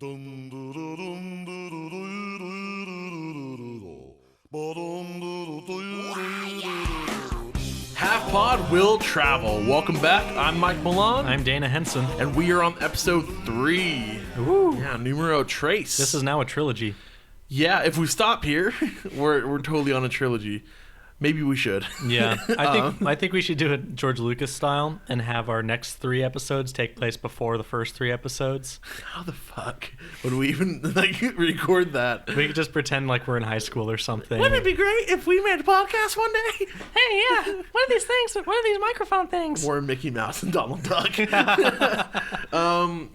Half Pod Will Travel. Welcome back. I'm Mike Milan. I'm Dana Henson. And we are on episode 3. Ooh. Yeah, numero trace. This is now a trilogy. Yeah, if we stop here, we're totally on a trilogy. Maybe we should. Yeah, I think we should do it George Lucas style and have our next 3 episodes take place before the first 3 episodes. How the fuck would we even record that? We could just pretend like we're in high school or something. Wouldn't it be great if we made a podcast one day? Hey, yeah, what are these things? What are these microphone things? We're Mickey Mouse and Donald Duck.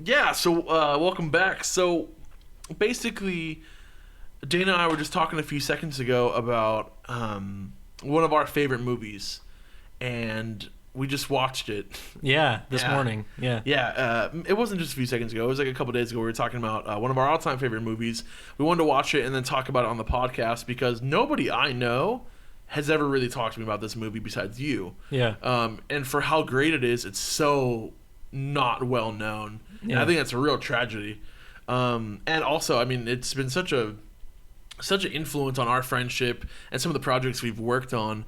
Yeah. So welcome back. So basically, Dana and I were just talking a few seconds ago about one of our favorite movies, and we just watched it. Yeah, this morning. Yeah. Yeah, it wasn't just a few seconds ago. It was like a couple days ago. We were talking about one of our all-time favorite movies. We wanted to watch it and then talk about it on the podcast because nobody I know has ever really talked to me about this movie besides you. Yeah. And for how great it is, it's so not well known. Yeah. And I think that's a real tragedy. And also, I mean, it's been such an influence on our friendship and some of the projects we've worked on.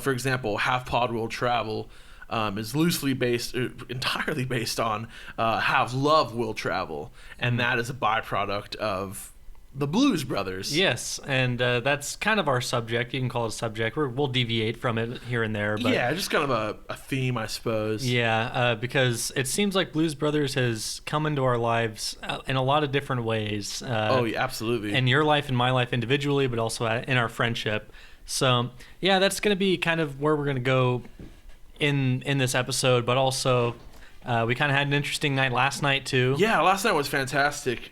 For example, Half Pod Will Travel is entirely based on Have Love Will Travel, and that is a byproduct of the Blues Brothers. Yes, and that's kind of our subject. You can call it a subject. We'll deviate from it here and there. But yeah, just kind of a theme, I suppose. Yeah, because it seems like Blues Brothers has come into our lives in a lot of different ways. Oh, yeah, absolutely. In your life and my life individually, but also in our friendship. So, yeah, that's going to be kind of where we're going to go in this episode, but also we kind of had an interesting night last night, too. Yeah, last night was fantastic.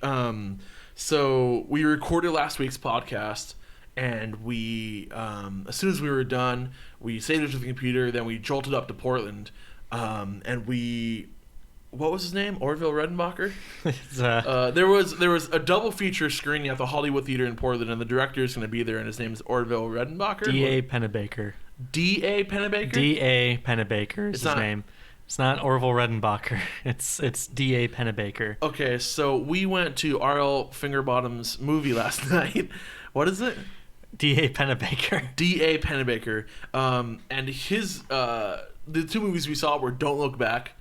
So we recorded last week's podcast, and we, as soon as we were done, we saved it to the computer. Then we jolted up to Portland, and what was his name? Orville Redenbacher. There was a double feature screening at the Hollywood Theater in Portland, and the director is going to be there, and his name is Orville Redenbacher. D.A. Pennebaker. D.A. Pennebaker. D.A. Pennebaker is his name. It's not Orville Redenbacher. It's D.A. Pennebaker. Okay, so we went to R.L. Fingerbottom's movie last night. What is it? D.A. Pennebaker. D.A. Pennebaker. And his the 2 movies we saw were Don't Look Back,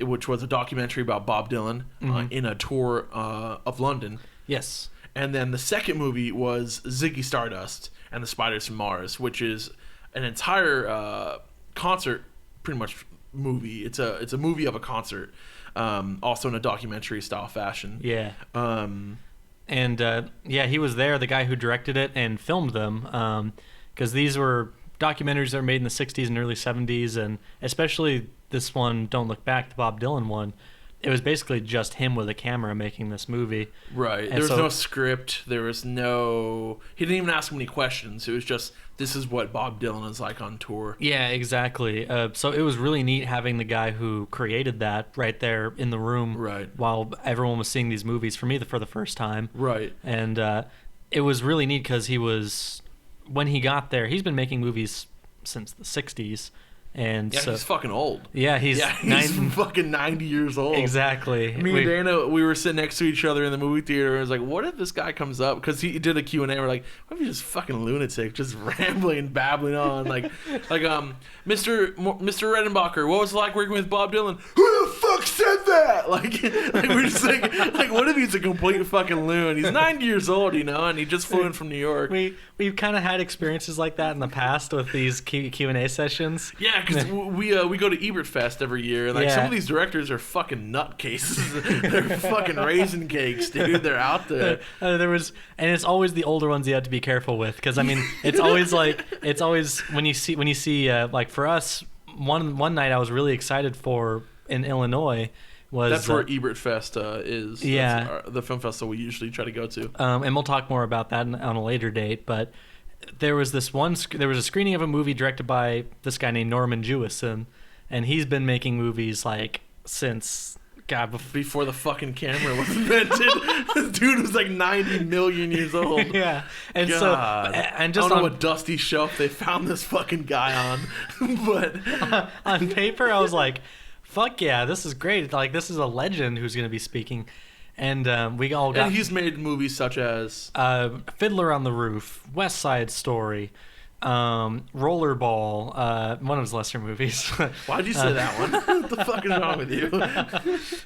which was a documentary about Bob Dylan in a tour of London. Yes. And then the second movie was Ziggy Stardust and the Spiders from Mars, which is an entire concert, pretty much, movie. It's a movie of a concert, also in a documentary style fashion. Yeah. He was there, the guy who directed it and filmed them, because these were documentaries that were made in the 60s and early 70s, and especially this one, Don't Look Back, the Bob Dylan one. It was basically just him with a camera making this movie. Right. There was no script. He didn't even ask him any questions. It was just, this is what Bob Dylan is like on tour. Yeah, exactly. So it was really neat having the guy who created that right there in the room, right, while everyone was seeing these movies, for me for the first time. Right. And it was really neat because when he got there, he's been making movies since the 60s. And yeah, so, he's fucking old. Yeah, he's fucking 90 years old. Exactly. Me and Dana, we were sitting next to each other in the movie theater, and I was like, what if this guy comes up? Because he did a Q&A, we're like, what if he's just fucking lunatic, just rambling, babbling on, like Mr. Redenbacher, what was it like working with Bob Dylan? Who the fuck said that? Like we're just like what if he's a complete fucking loon? He's 90 years old, and he just flew in from New York. We've kind of had experiences like that in the past with these Q&A sessions. Yeah, because we go to Ebert Fest every year, and some of these directors are fucking nutcases. They're fucking raisin cakes, dude. They're out there. And it's always the older ones you have to be careful with, because I mean, it's always when you see like for us, one night I was really excited for in Illinois. That's where Ebert Fest is. Yeah, that's the film festival we usually try to go to. And we'll talk more about that on a later date. But there was a screening of a movie directed by this guy named Norman Jewison, and he's been making movies like since before the fucking camera was invented. This dude was like 90 million years old. Yeah, and God. so and just I don't know what dusty shelf they found this fucking guy on, but on paper I was like, fuck yeah, this is great. Like, this is a legend who's going to be speaking. And we all got. And he's made movies such as Fiddler on the Roof, West Side Story, Rollerball, one of his lesser movies. Why'd you say that one? What the fuck is wrong with you?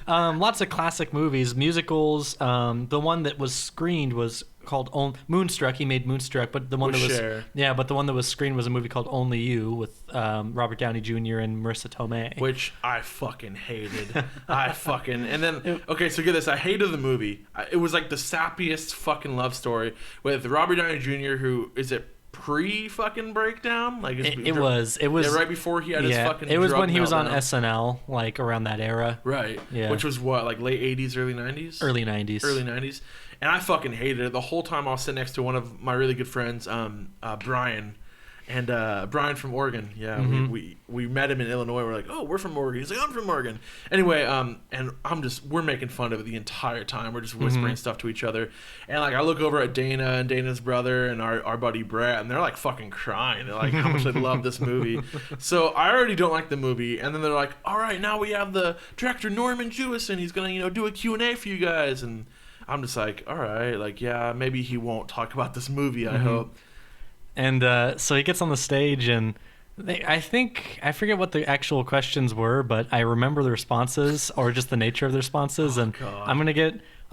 Lots of classic movies, musicals. The one that was screened was called Moonstruck. He made Moonstruck, but the one With that was Cher. but the one that was screened was a movie called Only You with Robert Downey Jr. and Marissa Tomei. Which I fucking hated. And then, okay, so get this. I hated the movie. It was like the sappiest fucking love story with Robert Downey Jr., who, is it pre-fucking breakdown? Like It was right before he had his fucking It was drug when he was on meltdown. SNL, like around that era. Right. Yeah. Which was what, like late 80s, early 90s? Early 90s. Early 90s. And I fucking hated it. The whole time I was sitting next to one of my really good friends, Brian. And Brian from Oregon. Yeah, Mm-hmm. we met him in Illinois. We're like, oh, we're from Oregon. He's like, I'm from Oregon. Anyway, and we're making fun of it the entire time. We're just whispering stuff to each other. And like I look over at Dana and Dana's brother and our buddy Brett, and they're like fucking crying. They're like, how much they love this movie. So I already don't like the movie. And then they're like, all right, now we have the director Norman Jewison. He's gonna do a Q&A for you guys. And I'm just like, all right, like yeah, maybe he won't talk about this movie. I hope. And so he gets on the stage, and I forget what the actual questions were, but I remember the responses, or just the nature of the responses. And God. I'm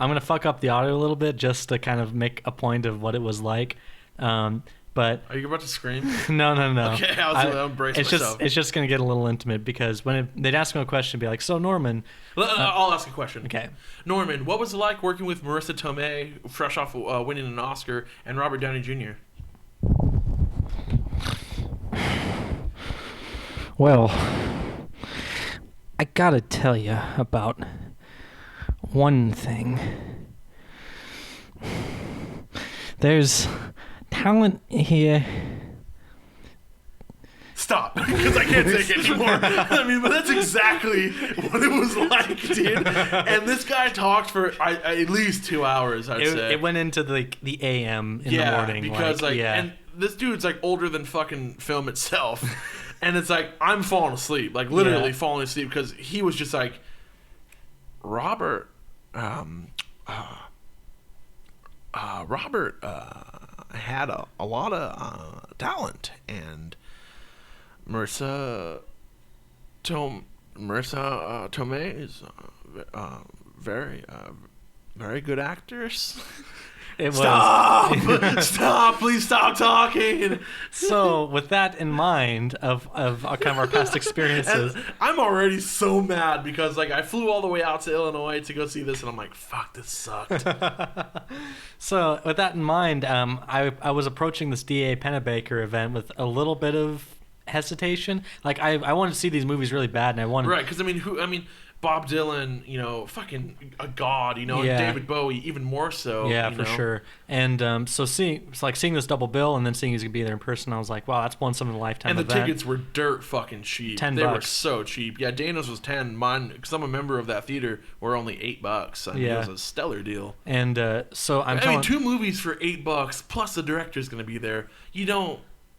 gonna fuck up the audio a little bit just to kind of make a point of what it was like. But Are you about to scream? no. Okay, I'll brace myself. It's just gonna get a little intimate because they'd ask him a question, be like, "So Norman." I'll ask a question. Okay. Norman, what was it like working with Marissa Tomei, fresh off winning an Oscar, and Robert Downey Jr.? Well, I gotta tell you about one thing. There's talent here. Stop, because I can't take it anymore. I mean, but that's exactly what it was like, dude. And this guy talked for at least 2 hours, I'd say. It went into the AM in the morning. Because and this dude's like older than fucking film itself. And it's like, I'm falling asleep, like literally falling asleep, because he was just like, Robert had a lot of talent, and Marissa Tomei is very good actress. It was. Stop! Please stop talking. So, with that in mind, of kind of our past experiences, And I'm already so mad because like I flew all the way out to Illinois to go see this, and I'm like, fuck, this sucked. So, with that in mind, I was approaching this D.A. Pennebaker event with a little bit of hesitation. Like, I wanted to see these movies really bad, and I wanted... Right, because Bob Dylan, fucking a god, and David Bowie even more so. Yeah, for sure. And so seeing this double bill and then seeing he's gonna be there in person, I was like, wow, that's once in a lifetime. And the tickets were dirt fucking cheap. $10. They were so cheap. Yeah, Dana's was 10. Mine, because I'm a member of that theater, were only $8. I mean, it was a stellar deal. And so I mean, 2 movies for $8 plus the director's gonna be there.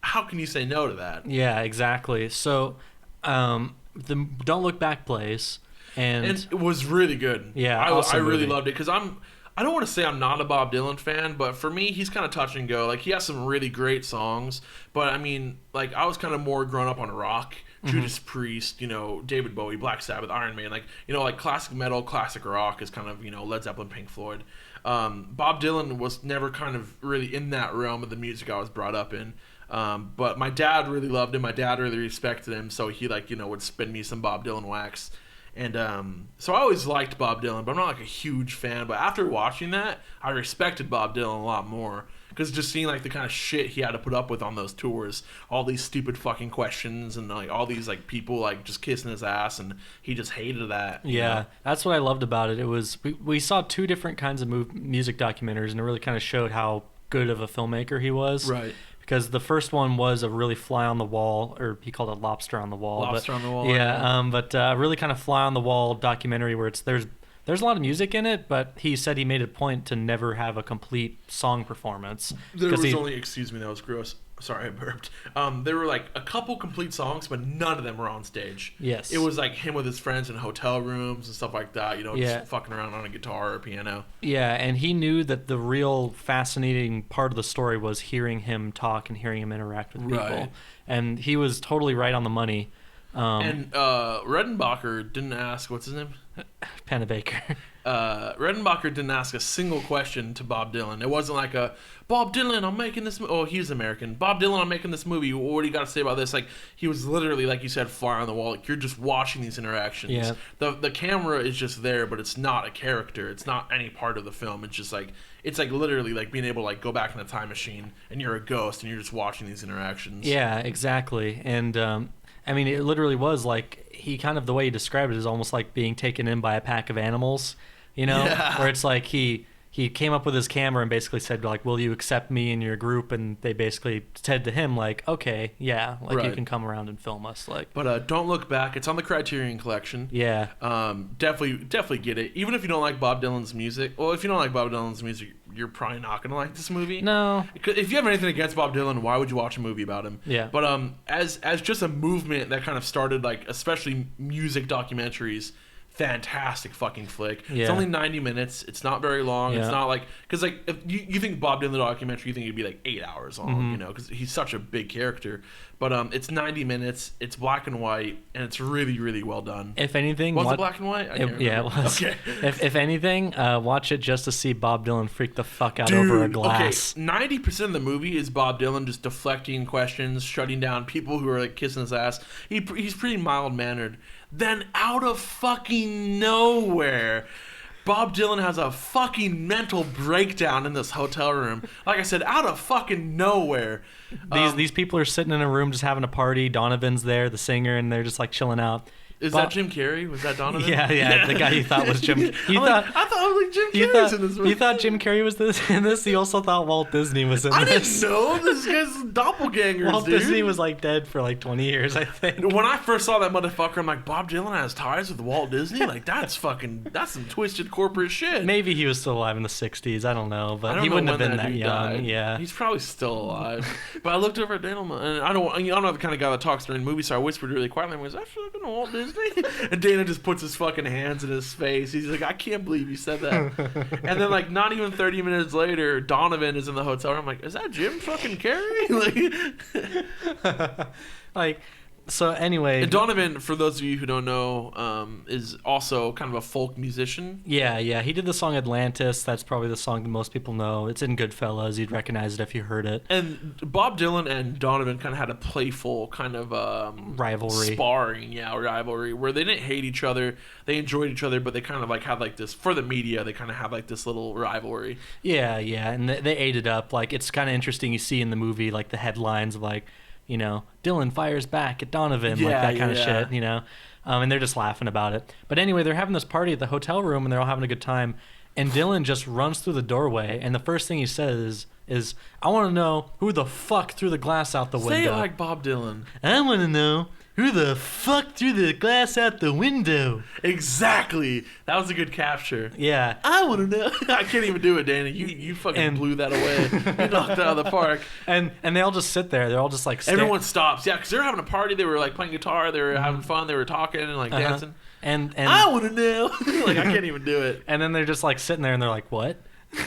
How can you say no to that? Yeah, exactly. So, the Don't Look Back plays. And it was really good. Yeah, I really loved it because I don't want to say I'm not a Bob Dylan fan, but for me, he's kind of touch and go. Like, he has some really great songs, but I mean, like, I was kind of more grown up on rock, Judas Priest, David Bowie, Black Sabbath, Iron Maiden, like classic metal, classic rock is kind of, Led Zeppelin, Pink Floyd. Bob Dylan was never kind of really in that realm of the music I was brought up in. But my dad really loved him. My dad really respected him, so he would spin me some Bob Dylan wax. And so I always liked Bob Dylan, but I'm not like a huge fan. But after watching that, I respected Bob Dylan a lot more. Because just seeing like the kind of shit he had to put up with on those tours, all these stupid fucking questions and like all these like people like just kissing his ass, and he just hated that. Yeah, that's what I loved about it. It was we saw 2 different kinds of music documentaries, and it really kind of showed how good of a filmmaker he was. Right. Because the first one was a really fly on the wall, or he called it lobster on the wall. Lobster on the wall. Yeah, but really kind of fly on the wall documentary where there's a lot of music in it, but he said he made a point to never have a complete song performance. There was only, excuse me, that was gross. Sorry, I burped. There were like a couple complete songs, but none of them were on stage. Yes. It was like him with his friends in hotel rooms and stuff like that, Yeah. just fucking around on a guitar or piano. Yeah, and he knew that the real fascinating part of the story was hearing him talk and hearing him interact with people. Right. And he was totally right on the money. And Redenbacher didn't ask, what's his name? Pennebaker. Redenbacher didn't ask a single question to Bob Dylan. It wasn't like a, Bob Dylan, I'm making this movie. Oh, he's American. Bob Dylan, I'm making this movie. What do you got to say about this? Like, he was literally, like you said, fly on the wall. Like, you're just watching these interactions. Yeah. The camera is just there, but it's not a character. It's not any part of the film. It's just like, it's like literally like being able to like go back in a time machine and you're a ghost and you're just watching these interactions. Yeah, exactly. And I mean, it literally was like, he kind of, the way he described it is almost like being taken in by a pack of animals, Yeah. where it's like he came up with his camera and basically said like, will you accept me in your group? And they basically said to him like, okay, yeah, like you Right. can come around and film us. Like, But Don't Look Back. It's on the Criterion Collection. yeah. Definitely get it. Even if you don't like Bob Dylan's music. Well, if you don't like Bob Dylan's music, you're probably not gonna like this movie. No. If you have anything against Bob Dylan, why would you watch a movie about him? Yeah. But as just a movement that kind of started, like, especially music documentaries. Fantastic fucking flick. Yeah. It's only 90 minutes. It's not very long. Yeah. It's not like, because like if you think Bob Dylan documentary, you think it'd be like 8 hours long, because he's such a big character. But it's 90 minutes. It's black and white, and it's really really well done. If anything, Was it black and white? I can't yeah, it remember. was. Okay. If anything, watch it just to see Bob Dylan freak the fuck out over a glass. Okay, 90% of the movie is Bob Dylan just deflecting questions, shutting down people who are like kissing his ass. He's pretty mild mannered. Then out of fucking nowhere, Bob Dylan has a fucking mental breakdown in this hotel room. Like I said, out of fucking nowhere. These people are sitting in a room just having a party. Donovan's there, the singer, and they're just like chilling out. Is that Jim Carrey? Was that Donovan? Yeah, the guy you thought was Jim. I thought it was like Jim Carrey's in this movie. You thought Jim Carrey was in this? You also thought Walt Disney was in I this. didn't know this guy's doppelgangers, Walt dude. Disney was like dead for like 20 years, I think. When I first saw that motherfucker, I'm like, Bob Dylan has ties with Walt Disney? Like, that's some twisted corporate shit. Maybe he was still alive in the 60s. I don't know, but I don't he know wouldn't have when been that dude young. died. Yeah. He's probably still alive. But I looked over at Daniel, and I'm not the kind of guy that talks during movies, so I whispered really quietly, I was, is that fucking Walt Disney? And Dana just puts his fucking hands in his face. He's like, I can't believe you said that. And then, like, not even 30 minutes later, Donovan is in the hotel room. I'm like, is that Jim fucking Carrey? Like, so anyway. And Donovan, for those of you who don't know, is also kind of a folk musician. Yeah. He did the song Atlantis. That's probably the song that most people know. It's in Goodfellas. You'd recognize it if you heard it. And Bob Dylan and Donovan kind of had a playful kind of rivalry. Rivalry, where they didn't hate each other. They enjoyed each other, but they kind of like had like this, for the media, they kind of had like this little rivalry. Yeah. And they ate it up. Like, it's kind of interesting. You see in the movie, like, the headlines of, like, Dylan fires back at Donovan, like that kind of shit, and they're just laughing about it. But anyway, they're having this party at the hotel room, and they're all having a good time. And Dylan just runs through the doorway, and the first thing he says is, I want to know who the fuck threw the glass out the window. Say it like Bob Dylan. I want to know who the fuck threw the glass out the window. Exactly. That was a good capture. Yeah. I want to know. I can't even do it, Danny. You fucking blew that away. You knocked it out of the park. And they all just sit there. They're all just like Everyone stops. Yeah, because they're having a party. They were like playing guitar. They were having fun. They were talking and like dancing. And I want to know. Like, I can't even do it. And then they're just like sitting there and they're like, what?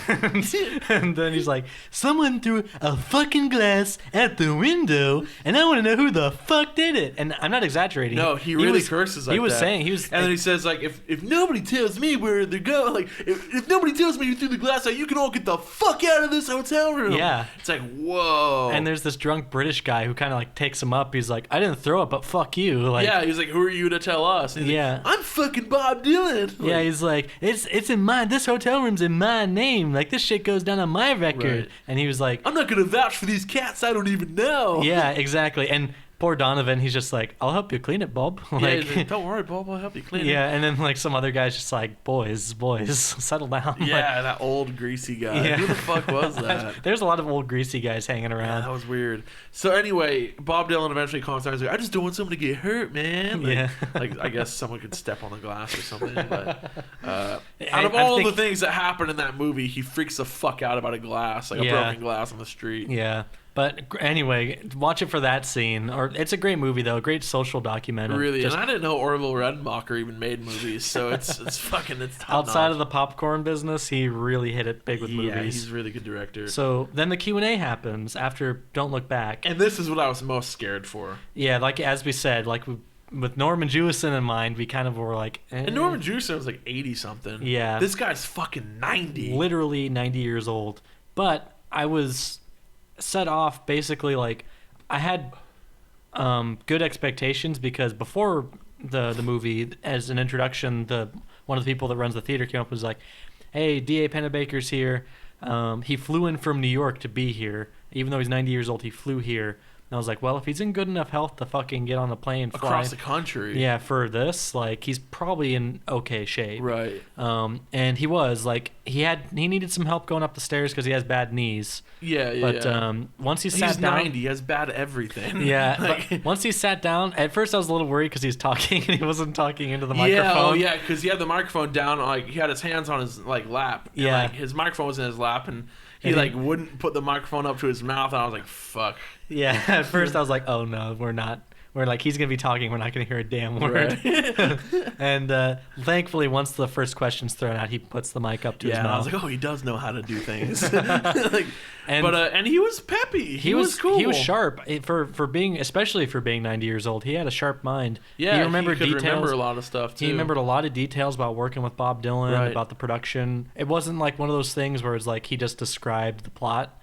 And then he's like, someone threw a fucking glass at the window, and I want to know who the fuck did it. And I'm not exaggerating. No, he really curses like that. He was saying, and then he says, like, if nobody tells me where they're going, like, if nobody tells me who threw the glass out, you can all get the fuck out of this hotel room. Yeah. It's like, whoa. And there's this drunk British guy who kind of like takes him up. He's like, I didn't throw it, but fuck you. Like, yeah, he's like, who are you to tell us? And he's like, I'm fucking Bob Dylan. Like, yeah, he's like, it's in my, this hotel room's in my name. Like, this shit goes down on my record. Right. And he was like, I'm not going to vouch for these cats I don't even know. Yeah, exactly. And poor Donovan, he's just like, I'll help you clean it, Bob. Like, yeah, like, don't worry, Bob, I'll help you clean it. Yeah, and then like some other guy's just like, boys, settle down. Yeah, like, that old greasy guy. Yeah. Who the fuck was that? There's a lot of old greasy guys hanging around. Yeah, that was weird. So anyway, Bob Dylan eventually calms down. He's like, I just don't want someone to get hurt, man. Like, yeah. Like, I guess someone could step on the glass or something. But out of all the things that happen in that movie, he freaks the fuck out about a glass, like a broken glass on the street. Yeah. But anyway, watch it for that scene. Or it's a great movie though, a great social documentary. Really, and I didn't know Orville Redenbacher even made movies, so it's top outside notch. of the popcorn business, he really hit it big with movies. Yeah, he's a really good director. So then the Q&A happens after Don't Look Back. And this is what I was most scared for. Yeah, like as we said, like with Norman Jewison in mind, we kind of were like... And Norman Jewison was like 80-something. Yeah. This guy's fucking 90. Literally 90 years old. But I was set off basically like... I had good expectations because before the movie, as an introduction, one of the people that runs the theater came up and was like, hey, D.A. Pennebaker's here. He flew in from New York to be here. Even though he's 90 years old, he flew here. And I was like, well, if he's in good enough health to fucking get on a plane and fly across the country, yeah, for this, like, he's probably in okay shape, right? And he was like, he needed some help going up the stairs because he has bad knees. Yeah. But once he's down, 90. He has bad everything. Yeah, like, but once he sat down, at first I was a little worried because he was talking and he wasn't talking into the microphone. Yeah, because he had the microphone down, like he had his hands on his like lap. And, yeah, like, his microphone was in his lap, and he like wouldn't put the microphone up to his mouth, and I was like, fuck. Yeah, at first I was like, oh no, we're not. We're like, he's going to be talking, we're not going to hear a damn word. Right. And thankfully, once the first question's thrown out, he puts the mic up to his mouth. Yeah, I was like, oh, he does know how to do things. And he was peppy. He was cool. He was sharp for being, especially for being 90 years old. He had a sharp mind. Yeah, he remembered could details. remember a lot of stuff too. He remembered a lot of details about working with Bob Dylan, about the production. It wasn't like one of those things where it's like he just described the plot.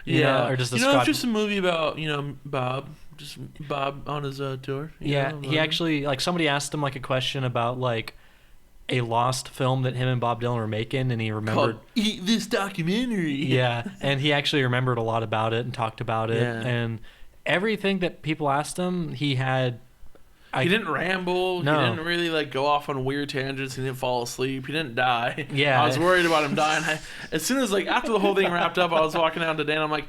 You know, or just it's just a movie about Bob. Just Bob on his tour. Yeah, he actually, like, somebody asked him like a question about like a lost film that him and Bob Dylan were making, and he remembered. Eat this documentary. Yeah, and he actually remembered a lot about it and talked about it, and everything that people asked him, he had. He didn't ramble. No. He didn't really like go off on weird tangents. He didn't fall asleep. He didn't die. Yeah, I was worried about him dying. As soon as after the whole thing wrapped up, I was walking down to Dan. I'm like,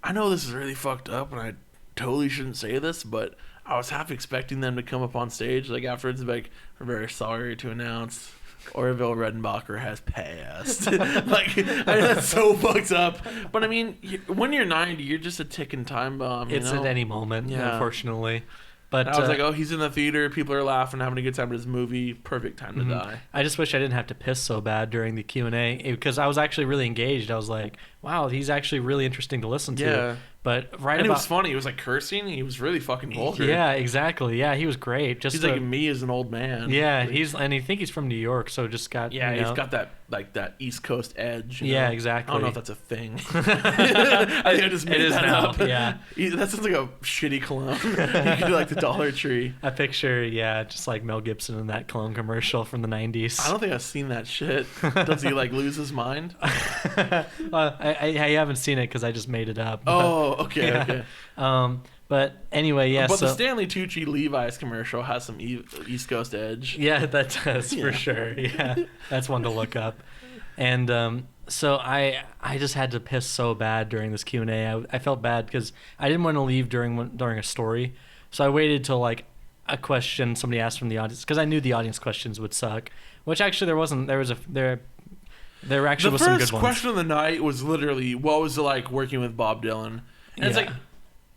I know this is really fucked up, and I totally shouldn't say this, but I was half expecting them to come up on stage like afterwards, like, we're very sorry to announce Orville Redenbacher has passed. Like, I mean, that's so fucked up. But I mean, when you're 90, you're just a ticking time bomb. It's at any moment, unfortunately. But I was like, oh, he's in the theater. People are laughing, having a good time with his movie. Perfect time to die. I just wish I didn't have to piss so bad during the Q&A because I was actually really engaged. I was like, wow, he's actually really interesting to listen to. Yeah. But it was funny. He was like cursing. He was really fucking vulgar. Yeah, exactly. Yeah, he was great. He's like me as an old man. Yeah, and I think he's from New York, so just got he's got that that East Coast edge. Yeah, exactly. I don't know if that's a thing. I think I just made that up. Yeah, that sounds like a shitty cologne. You could do like the Dollar Tree. I picture just like Mel Gibson in that cologne commercial from the 90s. I don't think I've seen that shit. Does he like lose his mind? I haven't seen it because I just made it up. Oh, okay. But anyway, But the Stanley Tucci Levi's commercial has some East Coast edge. Yeah, that does for sure. Yeah, that's one to look up. And so I just had to piss so bad during this Q&A. I felt bad because I didn't want to leave during a story, so I waited till like a question somebody asked from the audience because I knew the audience questions would suck. Which actually there wasn't. There actually was some good ones. The first question of the night was literally, what was it like working with Bob Dylan? And it's like,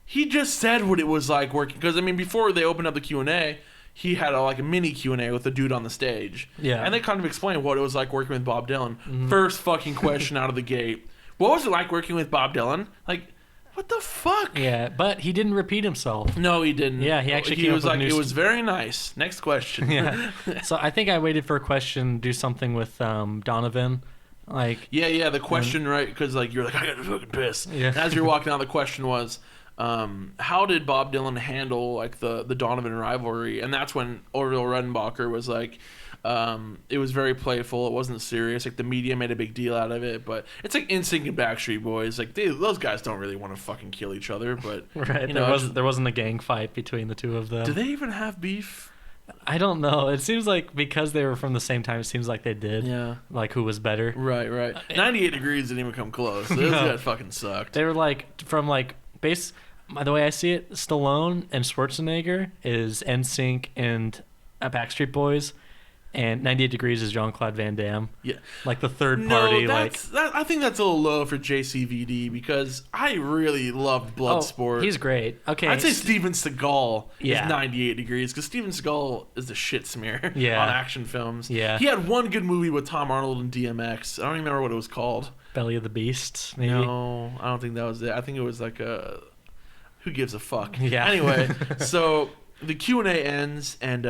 he just said what it was like working. Because, I mean, before they opened up the Q&A, he had a mini Q&A with the dude on the stage. Yeah. And they kind of explained what it was like working with Bob Dylan. Mm-hmm. First fucking question out of the gate. What was it like working with Bob Dylan? Like, what the fuck? Yeah, but he didn't repeat himself. No, he didn't. Yeah, he actually came was up with like, it was very nice. Next question. Yeah. So I think I waited for a question, do something with Donovan. Like, the question, right? Because you're like, I gotta fucking piss. Yeah. And as you're walking out, the question was, how did Bob Dylan handle the Donovan rivalry? And that's when Orville Redenbacher was like, it was very playful. It wasn't serious. Like, the media made a big deal out of it, but it's like NSYNC and Backstreet Boys. Like, those guys don't really want to fucking kill each other. But right, there wasn't a gang fight between the two of them. Do they even have beef? I don't know. It seems like because they were from the same time, it seems like they did. Yeah. Like, who was better? Right. 98 Degrees didn't even come close. Those guys fucking sucked. They were the way I see it, Stallone and Schwarzenegger is NSYNC and Backstreet Boys. And 98 Degrees is Jean-Claude Van Damme. Yeah. Like the third party. I think that's a little low for JCVD because I really loved Bloodsport. He's great. Okay. I'd say Steven Seagal is 98 Degrees because Steven Seagal is the shit smear on action films. Yeah. He had one good movie with Tom Arnold and DMX. I don't even remember what it was called. Belly of the Beast, maybe? No, I don't think that was it. I think it was like who gives a fuck? Yeah. Anyway, so the Q&A ends and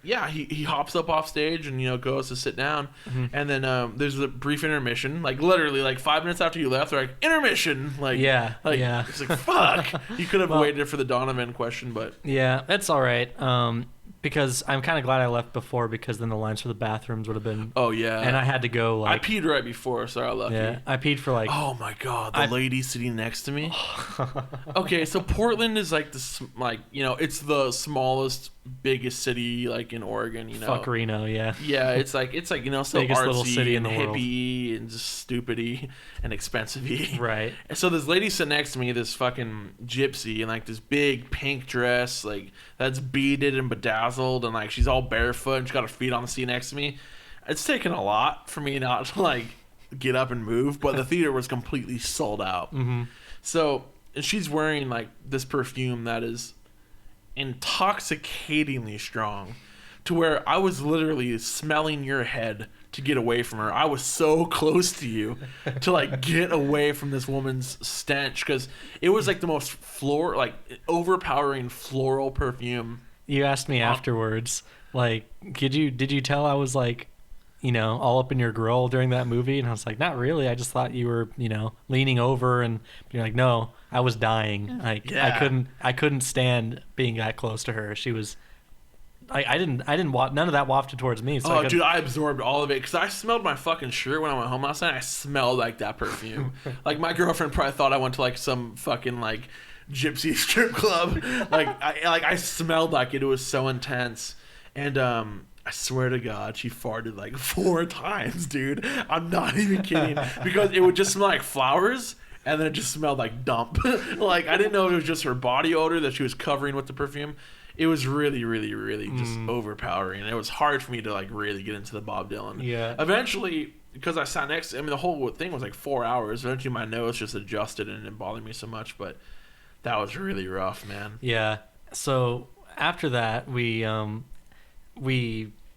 he hops up off stage and goes to sit down, and then there's a brief intermission, like literally like 5 minutes after you left, they're like intermission, it's like fuck. You could have waited for the Donovan question, but that's all right. Because I'm kind of glad I left before, because then the lines for the bathrooms would have been. Oh yeah. And I had to go I peed right before, so I left. Yeah, I peed for like. Oh my god, the lady sitting next to me. Okay, so Portland is like this, it's the smallest, biggest city like in Oregon. Fuck Reno, yeah. Yeah, it's like so biggest artsy little city in the hippie world. And just stupid-y and expensive-y. Right. And so this lady sitting next to me, this fucking gypsy in like this big pink dress, like that's beaded and bedazzled, and like she's all barefoot and she's got her feet on the seat next to me. It's taken a lot for me not to like get up and move, but the theater was completely sold out. So, and she's wearing like this perfume that is intoxicatingly strong, to where I was literally smelling your head to get away from her. I was so close to you to like get away from this woman's stench, because it was like the most overpowering floral perfume. You asked me afterwards, like, did you tell I was like, all up in your grill during that movie? And I was like, not really. I just thought you were, leaning over, and you're like, no, I was dying. Like, I couldn't stand being that close to her. She was. I didn't none of that wafted towards me. So dude, I absorbed all of it, because I smelled my fucking shirt when I went home last night. I smelled like that perfume. Like, my girlfriend probably thought I went to like some fucking like gypsy strip club. I smelled like it. It was so intense. And I swear to God, she farted like 4 times, dude. I'm not even kidding, because it would just smell like flowers, and then it just smelled like dump. Like, I didn't know if it was just her body odor that she was covering with the perfume. It was really, really, really just overpowering. And it was hard for me to like really get into the Bob Dylan. Yeah. Eventually, because I sat next to, the whole thing was like 4 hours. Eventually my nose just adjusted and it didn't bother me so much, but that was really rough, man. Yeah. So after that, we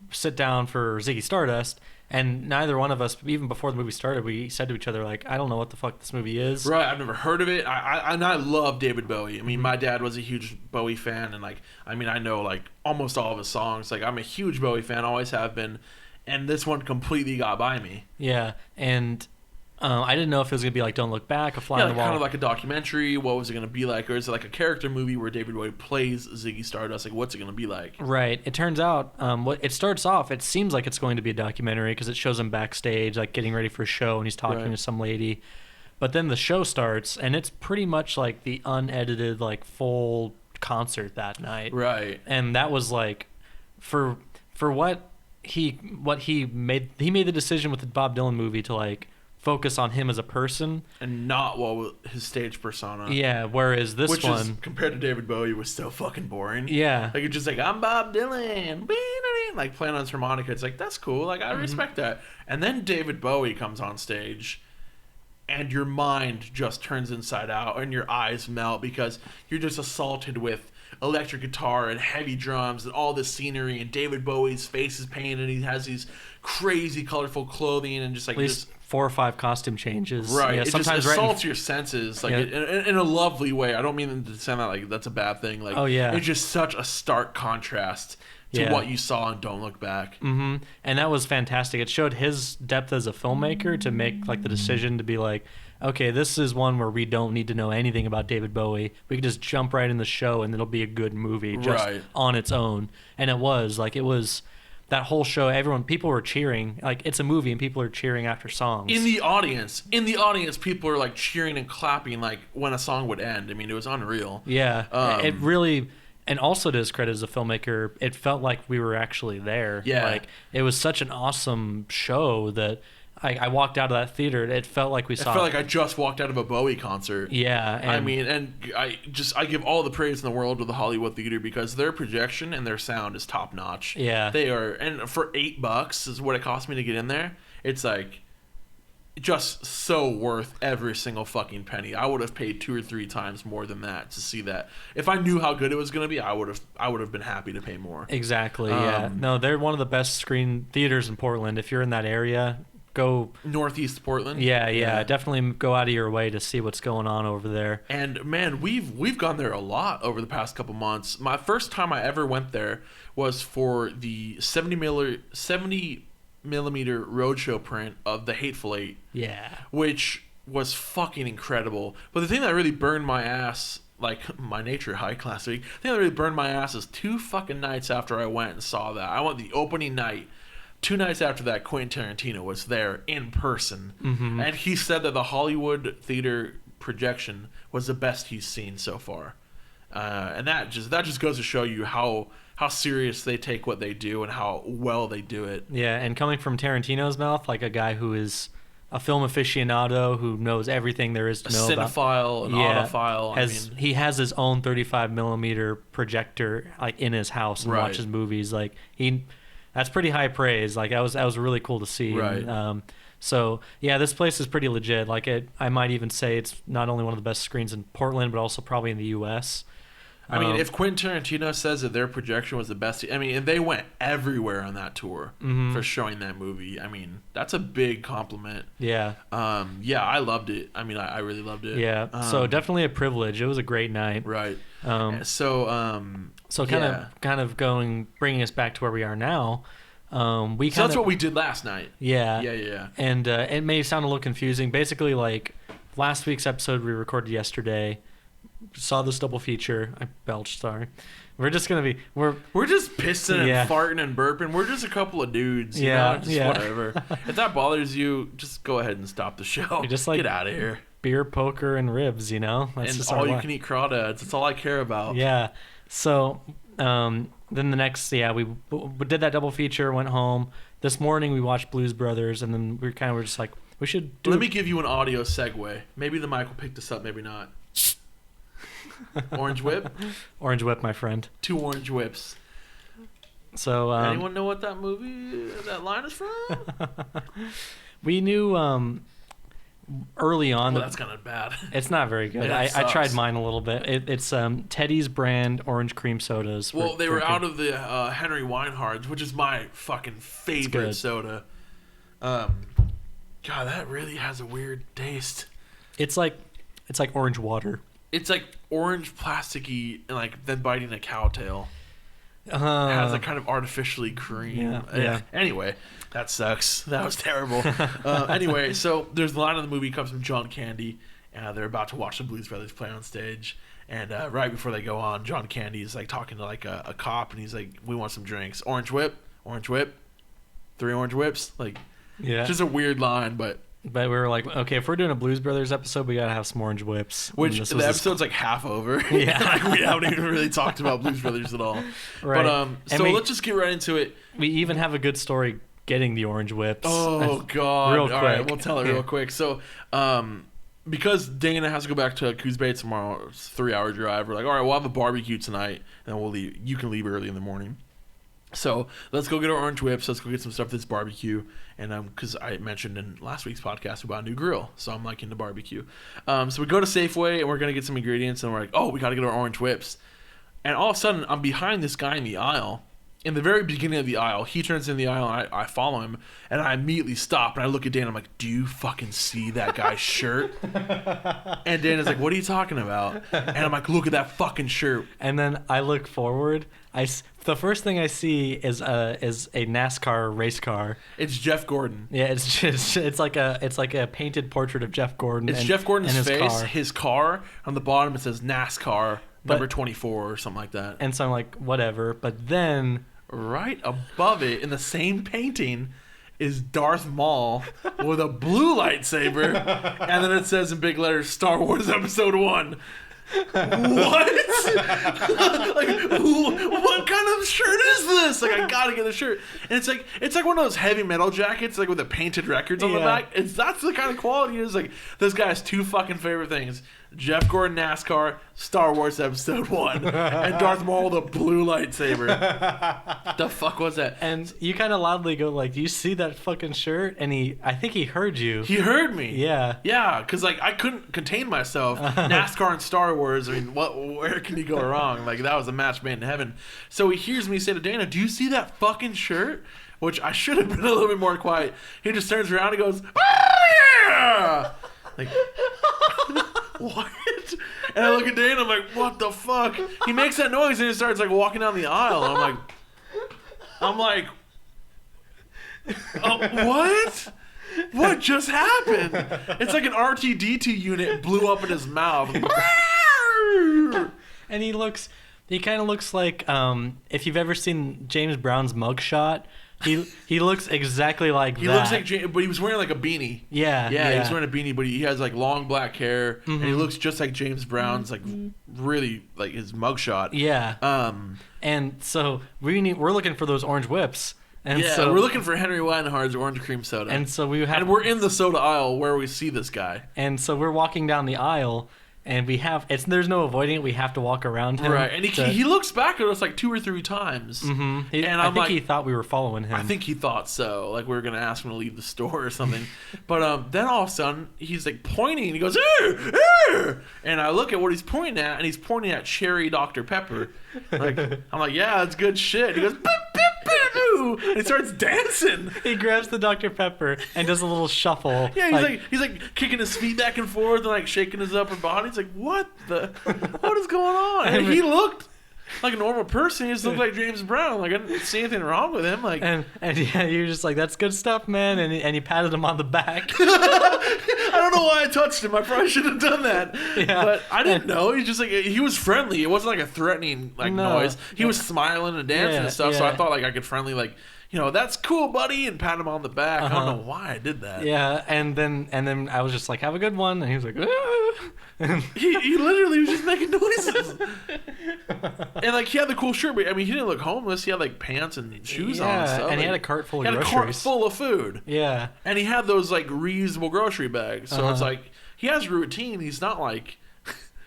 sit down for Ziggy Stardust, and neither one of us, even before the movie started, we said to each other, like, I don't know what the fuck this movie is. Right, I've never heard of it. I love David Bowie. I mean, my dad was a huge Bowie fan, and like, I know like almost all of his songs. Like, I'm a huge Bowie fan, always have been, and this one completely got by me. Yeah, and I didn't know if it was gonna be like Don't Look Back, A Fly on the Wall, kind of like a documentary. What was it gonna be like, or is it like a character movie where David Bowie plays Ziggy Stardust? Like, what's it gonna be like? Right. It turns out, it starts off. It seems like it's going to be a documentary because it shows him backstage, like getting ready for a show, and he's talking to some lady. But then the show starts, and it's pretty much like the unedited, like full concert that night. Right. And that was like, for what he made the decision with the Bob Dylan movie to like focus on him as a person and not his stage persona. Yeah, whereas this one, compared to David Bowie, was so fucking boring. Yeah, like it's just like, I'm Bob Dylan, like playing on his harmonica. It's like, that's cool. Like, I respect that. And then David Bowie comes on stage, and your mind just turns inside out, and your eyes melt, because you're just assaulted with electric guitar and heavy drums and all this scenery, and David Bowie's face is painted, and he has these crazy colorful clothing, and just like at least 4 or 5 costume changes. Right. Yeah, it sometimes just assaults your senses, like in a lovely way. I don't mean to sound like that's a bad thing. Like, it's just such a stark contrast to what you saw in Don't Look Back. Mm-hmm. And that was fantastic. It showed his depth as a filmmaker to make like the decision to be like, okay, this is one where we don't need to know anything about David Bowie. We can just jump right in the show, and it'll be a good movie just on its own. And it was that whole show, people were cheering. Like, it's a movie, and people are cheering after songs. In the audience, people are like cheering and clapping like when a song would end. I mean, it was unreal. Yeah, it really. And also, to his credit as a filmmaker, it felt like we were actually there. Yeah, like it was such an awesome show that I walked out of that theater. It felt like we saw. It felt like I just walked out of a Bowie concert. Yeah, and I give all the praise in the world to the Hollywood Theater because their projection and their sound is top notch. Yeah, they are, and for $8 is what it cost me to get in there. It's like just so worth every single fucking penny. I would have paid 2 or 3 times more than that to see that. If I knew how good it was going to be, I would have been happy to pay more. Exactly. Yeah. No, they're one of the best screen theaters in Portland. If you're in that area, go Northeast Portland. Yeah. Definitely go out of your way to see what's going on over there. And man, we've gone there a lot over the past couple months. My first time I ever went there was for the 70 millimeter roadshow print of The Hateful Eight. Yeah. Which was fucking incredible. But the thing that really burned my ass, like my nature high class week, the thing that really burned my ass is 2 fucking nights after I went and saw that. I went the opening night. 2 nights after that, Quentin Tarantino was there in person. Mm-hmm. And he said that the Hollywood Theater projection was the best he's seen so far. And that just goes to show you how serious they take what they do and how well they do it. Yeah, and coming from Tarantino's mouth, like a guy who is a film aficionado who knows everything there is to know about. A cinephile, an autophile. He has his own 35 millimeter projector like in his house and watches movies. Like that's pretty high praise. Like that was really cool to see. Right. And, so yeah, this place is pretty legit. Like I might even say it's not only one of the best screens in Portland, but also probably in the U.S. I mean, if Quentin Tarantino says that their projection was the best, I mean, they went everywhere on that tour for showing that movie. I mean, that's a big compliment. Yeah. Yeah, I loved it. I mean, I really loved it. Yeah. So definitely a privilege. It was a great night. Right. So kind of bringing us back to where we are now. So that's what we did last night. Yeah. Yeah. And it may sound a little confusing. Basically, like last week's episode we recorded yesterday. Saw this double feature. I belched, sorry. We're just gonna we're just pissing and farting and burping. We're just a couple of dudes, you know? Just whatever. If that bothers you, just go ahead and stop the show. Just like get out of here. Beer, poker, and ribs, you know? That's and all you can eat crawdads. That's all I care about. Yeah. So then the next we did that double feature, went home. This morning we watched Blues Brothers, and then we were just like, we should do Let me give you an audio segue. Maybe the mic will pick this up, maybe not. Orange whip? Orange whip, my friend. 2 orange whips. So anyone know what that line is from? We knew early on. Well, that's kind of bad. It's not very good. I tried mine a little bit. It's Teddy's brand orange cream sodas. Well, they were out of the Henry Weinhard's, which is my fucking favorite soda. God, that really has a weird taste. It's like orange water. It's like orange plasticky and like then biting a cow tail. It has a kind of artificially cream. Yeah. Anyway, that sucks. That was terrible. Anyway, so there's a line of the movie comes from John Candy. They're about to watch the Blues Brothers play on stage. And right before they go on, John Candy is like talking to like a cop, and he's like, "We want some drinks. Orange whip, 3 orange whips." Like, just a weird line, but we were like, okay, if we're doing a Blues Brothers episode, we gotta have some orange whips. Which the episode's like half over. Yeah, like we haven't even really talked about Blues Brothers at all. Right. But let's just get right into it. We even have a good story getting the orange whips. Oh God! Real quick. All right, we'll tell it real quick. So, because Dana has to go back to Coos Bay tomorrow, it's a 3-hour drive. We're like, all right, we'll have a barbecue tonight, and we'll leave. You can leave early in the morning. So let's go get our orange whips. Let's go get some stuff that's barbecue. And because I mentioned in last week's podcast about a new grill, so I'm like into barbecue. So we go to Safeway and we're gonna get some ingredients, and we're like, oh, we gotta get our orange whips. And all of a sudden, I'm behind this guy in the aisle. In the very beginning of the aisle, he turns in the aisle, and I follow him, and I immediately stop, and I look at Dan. I'm like, do you fucking see that guy's shirt? And Dan is like, what are you talking about? And I'm like, look at that fucking shirt. And then I look forward. The first thing I see is a NASCAR race car. It's Jeff Gordon. Yeah, it's like a painted portrait of Jeff Gordon. It's Jeff Gordon's his face. His car on the bottom, it says NASCAR number 24 or something like that. And so I'm like, whatever. But then right above it in the same painting is Darth Maul with a blue lightsaber, and then it says in big letters, Star Wars Episode 1. What? What kind of shirt is this? Like, I gotta get a shirt. And it's like one of those heavy metal jackets, like with the painted records on the back. That's the kind of quality it is. Like, this guy has two fucking favorite things: Jeff Gordon NASCAR, Star Wars Episode 1, and Darth Maul the blue lightsaber. The fuck was that? And you kind of loudly go like, "Do you see that fucking shirt?" And I think he heard you. He heard me. Yeah. Yeah, because like I couldn't contain myself. NASCAR and Star Wars. I mean, where can you go wrong? Like, that was a match made in heaven. So he hears me say to Dana, "Do you see that fucking shirt?" Which I should have been a little bit more quiet. He just turns around and goes, "Oh yeah!" Like, what? And I look at Dana, I'm like, what the fuck? He makes that noise and he starts like walking down the aisle. And I'm like, oh, what? What just happened? It's like an R2-D2 unit blew up in his mouth. And he kind of looks like, if you've ever seen James Brown's mugshot, he looks exactly like that. He looks like James, but he was wearing like a beanie. Yeah. He was wearing a beanie, but he has like long black hair, and he looks just like James Brown's, like really like his mugshot. Yeah. And so we're looking for those orange whips. And so we're looking for Henry Weinhard's orange cream soda. And so we're in the soda aisle where we see this guy. And so we're walking down the aisle. And there's no avoiding it. We have to walk around him. Right, and he looks back at us like 2 or 3 times. Mm-hmm. I think he thought we were following him. I think he thought so, like we were going to ask him to leave the store or something. But then all of a sudden, he's like pointing, and he goes, "Arr! And I look at what he's pointing at, and he's pointing at Cherry Dr. Pepper. Like, I'm like, yeah, that's good shit. He goes, "Boop, boop, boop, boop," and he starts dancing. He grabs the Dr. Pepper and does a little shuffle. Yeah, he's like kicking his feet back and forth and like shaking his upper body. He's like, what is going on? And he looked like a normal person. He just looked like James Brown. Like, I didn't see anything wrong with him. Like, and yeah, you're just like, that's good stuff, man. And you patted him on the back. I don't know why I touched him. I probably should have done that. Yeah. But I didn't know. He's just like, he was friendly. It wasn't like a threatening noise. He was smiling and dancing and stuff. So I thought like I could friendly like, that's cool, buddy, and pat him on the back. I don't know why I did that. Yeah, and then I was just like, have a good one, and he was like, he literally was just making noises. And like, he had the cool shirt, but I mean, he didn't look homeless. He had like pants and shoes on and stuff. And he had a cart full of groceries. He had a cart full of food. Yeah. And he had those like reusable grocery bags. So it's like, he has a routine. He's not like,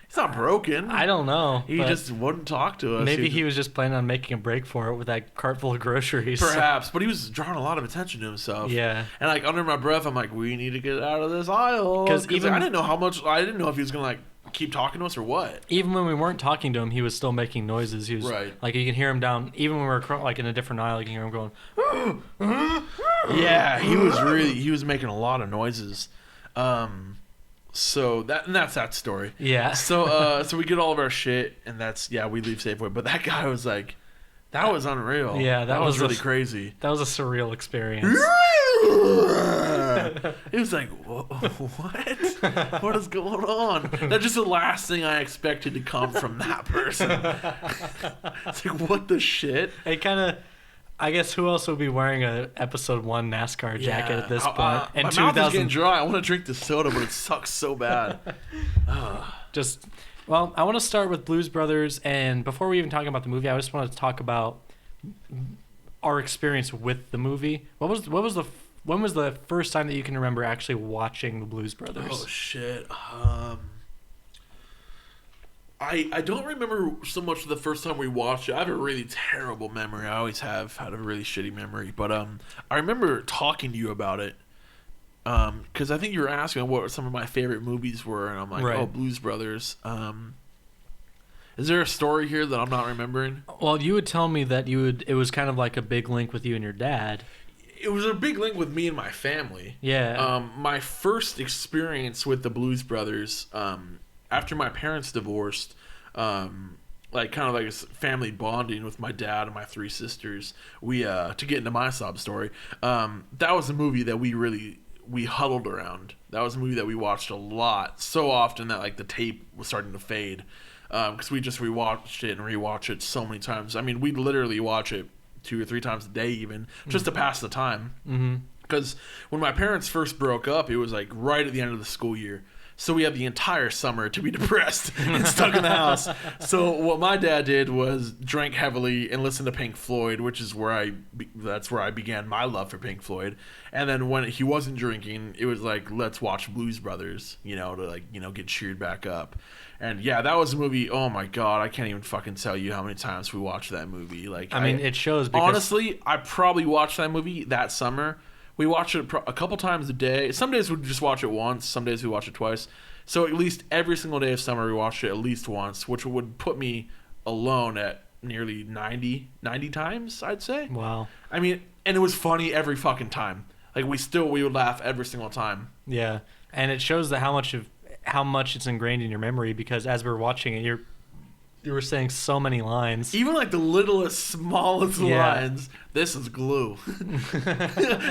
he's not broken. I don't know. He just wouldn't talk to us. Maybe he was just planning on making a break for it with that cart full of groceries. Perhaps, but he was drawing a lot of attention to himself. Yeah. And like under my breath, I'm like, we need to get out of this aisle. Because I didn't know I didn't know if he was gonna like keep talking to us or what. Even when we weren't talking to him, he was still making noises. He was like, you can hear him down. Even when we were like in a different aisle, you can hear him going. Yeah, he was making a lot of noises. So that's that story. Yeah. So we get all of our shit, and we leave Safeway. But that guy was like, that was unreal. Yeah, that was really crazy. That was a surreal experience. It was like, what? What is going on? That's just the last thing I expected to come from that person. It's like, what the shit? It kind of. I guess who else would be wearing a episode 1 NASCAR jacket at this point? My mouth is getting dry. I want to drink the soda, but it sucks so bad. I want to start with Blues Brothers, and before we even talk about the movie, I just want to talk about our experience with the movie. When was the first time that you can remember actually watching the Blues Brothers? Oh shit. I don't remember so much the first time we watched it. I have a really terrible memory. I always have had a really shitty memory. But I remember talking to you about it because I think you were asking what some of my favorite movies were, and I'm like, oh, Blues Brothers. Is there a story here that I'm not remembering? Well, you would tell me that it was kind of like a big link with you and your dad. It was a big link with me and my family. Yeah. My first experience with the Blues Brothers, after my parents divorced, like kind of like a family bonding with my dad and my 3 sisters, we to get into my sob story, that was a movie that we huddled around. That was a movie that we watched a lot, so often that like the tape was starting to fade, because we just rewatched it and rewatched it so many times. I mean, we'd literally watch it 2 or 3 times a day even, just to pass the time. Because when my parents first broke up, it was like right at the end of the school year. So we had the entire summer to be depressed and stuck in the house. So what my dad did was drank heavily and listened to Pink Floyd, which is that's where I began my love for Pink Floyd. And then when he wasn't drinking, it was like, let's watch Blues Brothers, to get cheered back up. And yeah, that was a movie. Oh my God, I can't even fucking tell you how many times we watched that movie. It shows. Because honestly, I probably watched that movie that summer. We watched it a couple times a day. Some days we'd just watch it once. Some days we watch it twice. So at least every single day of summer we watched it at least once, which would put me alone at nearly 90 times, I'd say. Wow. I mean, and it was funny every fucking time. Like we would laugh every single time. Yeah, and it shows that how much it's ingrained in your memory, because as we're watching it, you were saying so many lines. Even like the littlest, smallest lines. This is glue.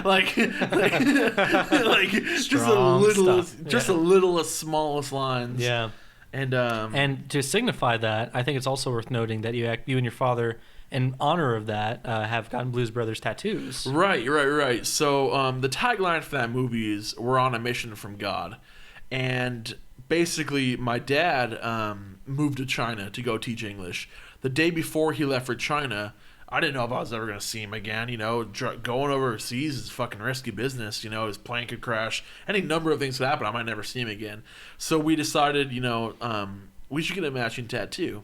like just the littlest, smallest lines. Yeah. And to signify that, I think it's also worth noting that you and your father, in honor of that, have gotten Blues Brothers tattoos. Right. So the tagline for that movie is "We're on a mission from God," and basically my dad moved to China to go teach English. The day before he left for China, I didn't know if I was ever going to see him again. Going overseas is fucking risky business. His plane could crash. Any number of things could happen. I might never see him again. So we decided, we should get a matching tattoo.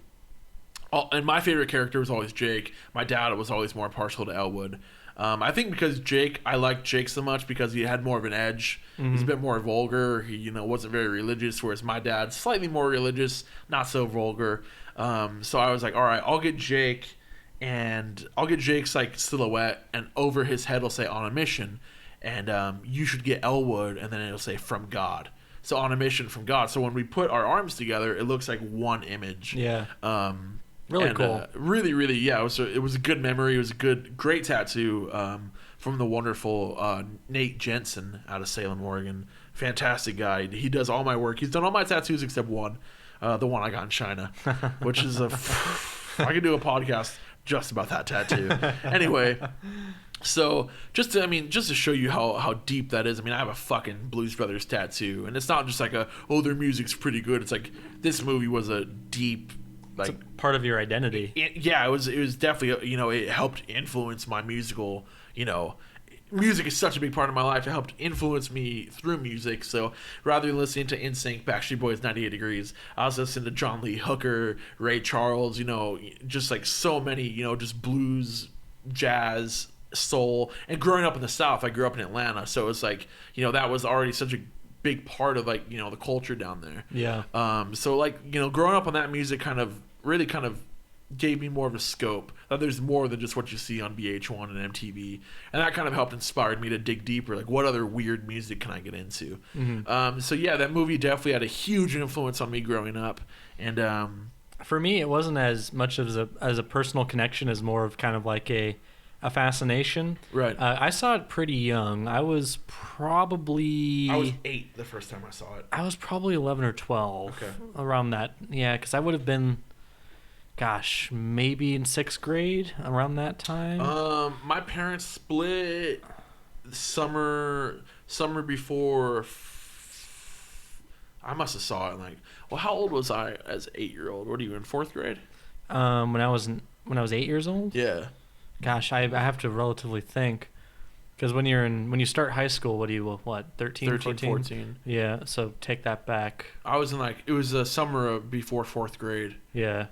And my favorite character was always Jake. My dad was always more partial to Elwood. I think because I liked Jake so much because he had more of an edge. Mm-hmm. He's a bit more vulgar. He, wasn't very religious, whereas my dad's slightly more religious, not so vulgar. So I was like, all right, I'll get Jake, and I'll get Jake's like silhouette, and over his head will say "on a mission," and you should get Elwood, and then it'll say "from God." So "on a mission from God." So when we put our arms together, it looks like one image. Yeah. Really cool. Really, yeah. It was a good memory. It was a great tattoo from the wonderful Nate Jensen out of Salem, Oregon. Fantastic guy. He does all my work. He's done all my tattoos except one, the one I got in China, which is I could do a podcast just about that tattoo. Anyway, so just to show you how deep that is. I have a fucking Blues Brothers tattoo, and it's not just like their music's pretty good. It's like this movie was a deep. It's a part of your identity. It was definitely, it helped influence my musical, music is such a big part of my life. It helped influence me through music. So rather than listening to NSYNC, Backstreet Boys, 98 Degrees, I was listening to John Lee Hooker, Ray Charles, just like so many, just blues, jazz, soul. And growing up in the South, I grew up in Atlanta. So it was like, that was already such a big part of like, the culture down there. Yeah. So like, growing up on that music really gave me more of a scope that there's more than just what you see on VH1 and MTV, and that kind of helped inspired me to dig deeper, like what other weird music can I get into. Mm-hmm. So yeah, that movie definitely had a huge influence on me growing up. And for me, it wasn't as much as a personal connection as more of kind of like a fascination. Right. I saw it pretty young. I was 8 the first time I saw it. I was probably 11 or 12. Okay. Around that. Yeah, because I would have been, maybe in 6th grade, around that time. My parents split summer before. I must have saw it how old was I as 8-year-old? What are you in 4th grade? When I was 8 years old? Yeah. Gosh, I have to relatively think, because when you start high school, what are you, 13, 14? Yeah, so take that back. I was in it was a summer before 4th grade. Yeah.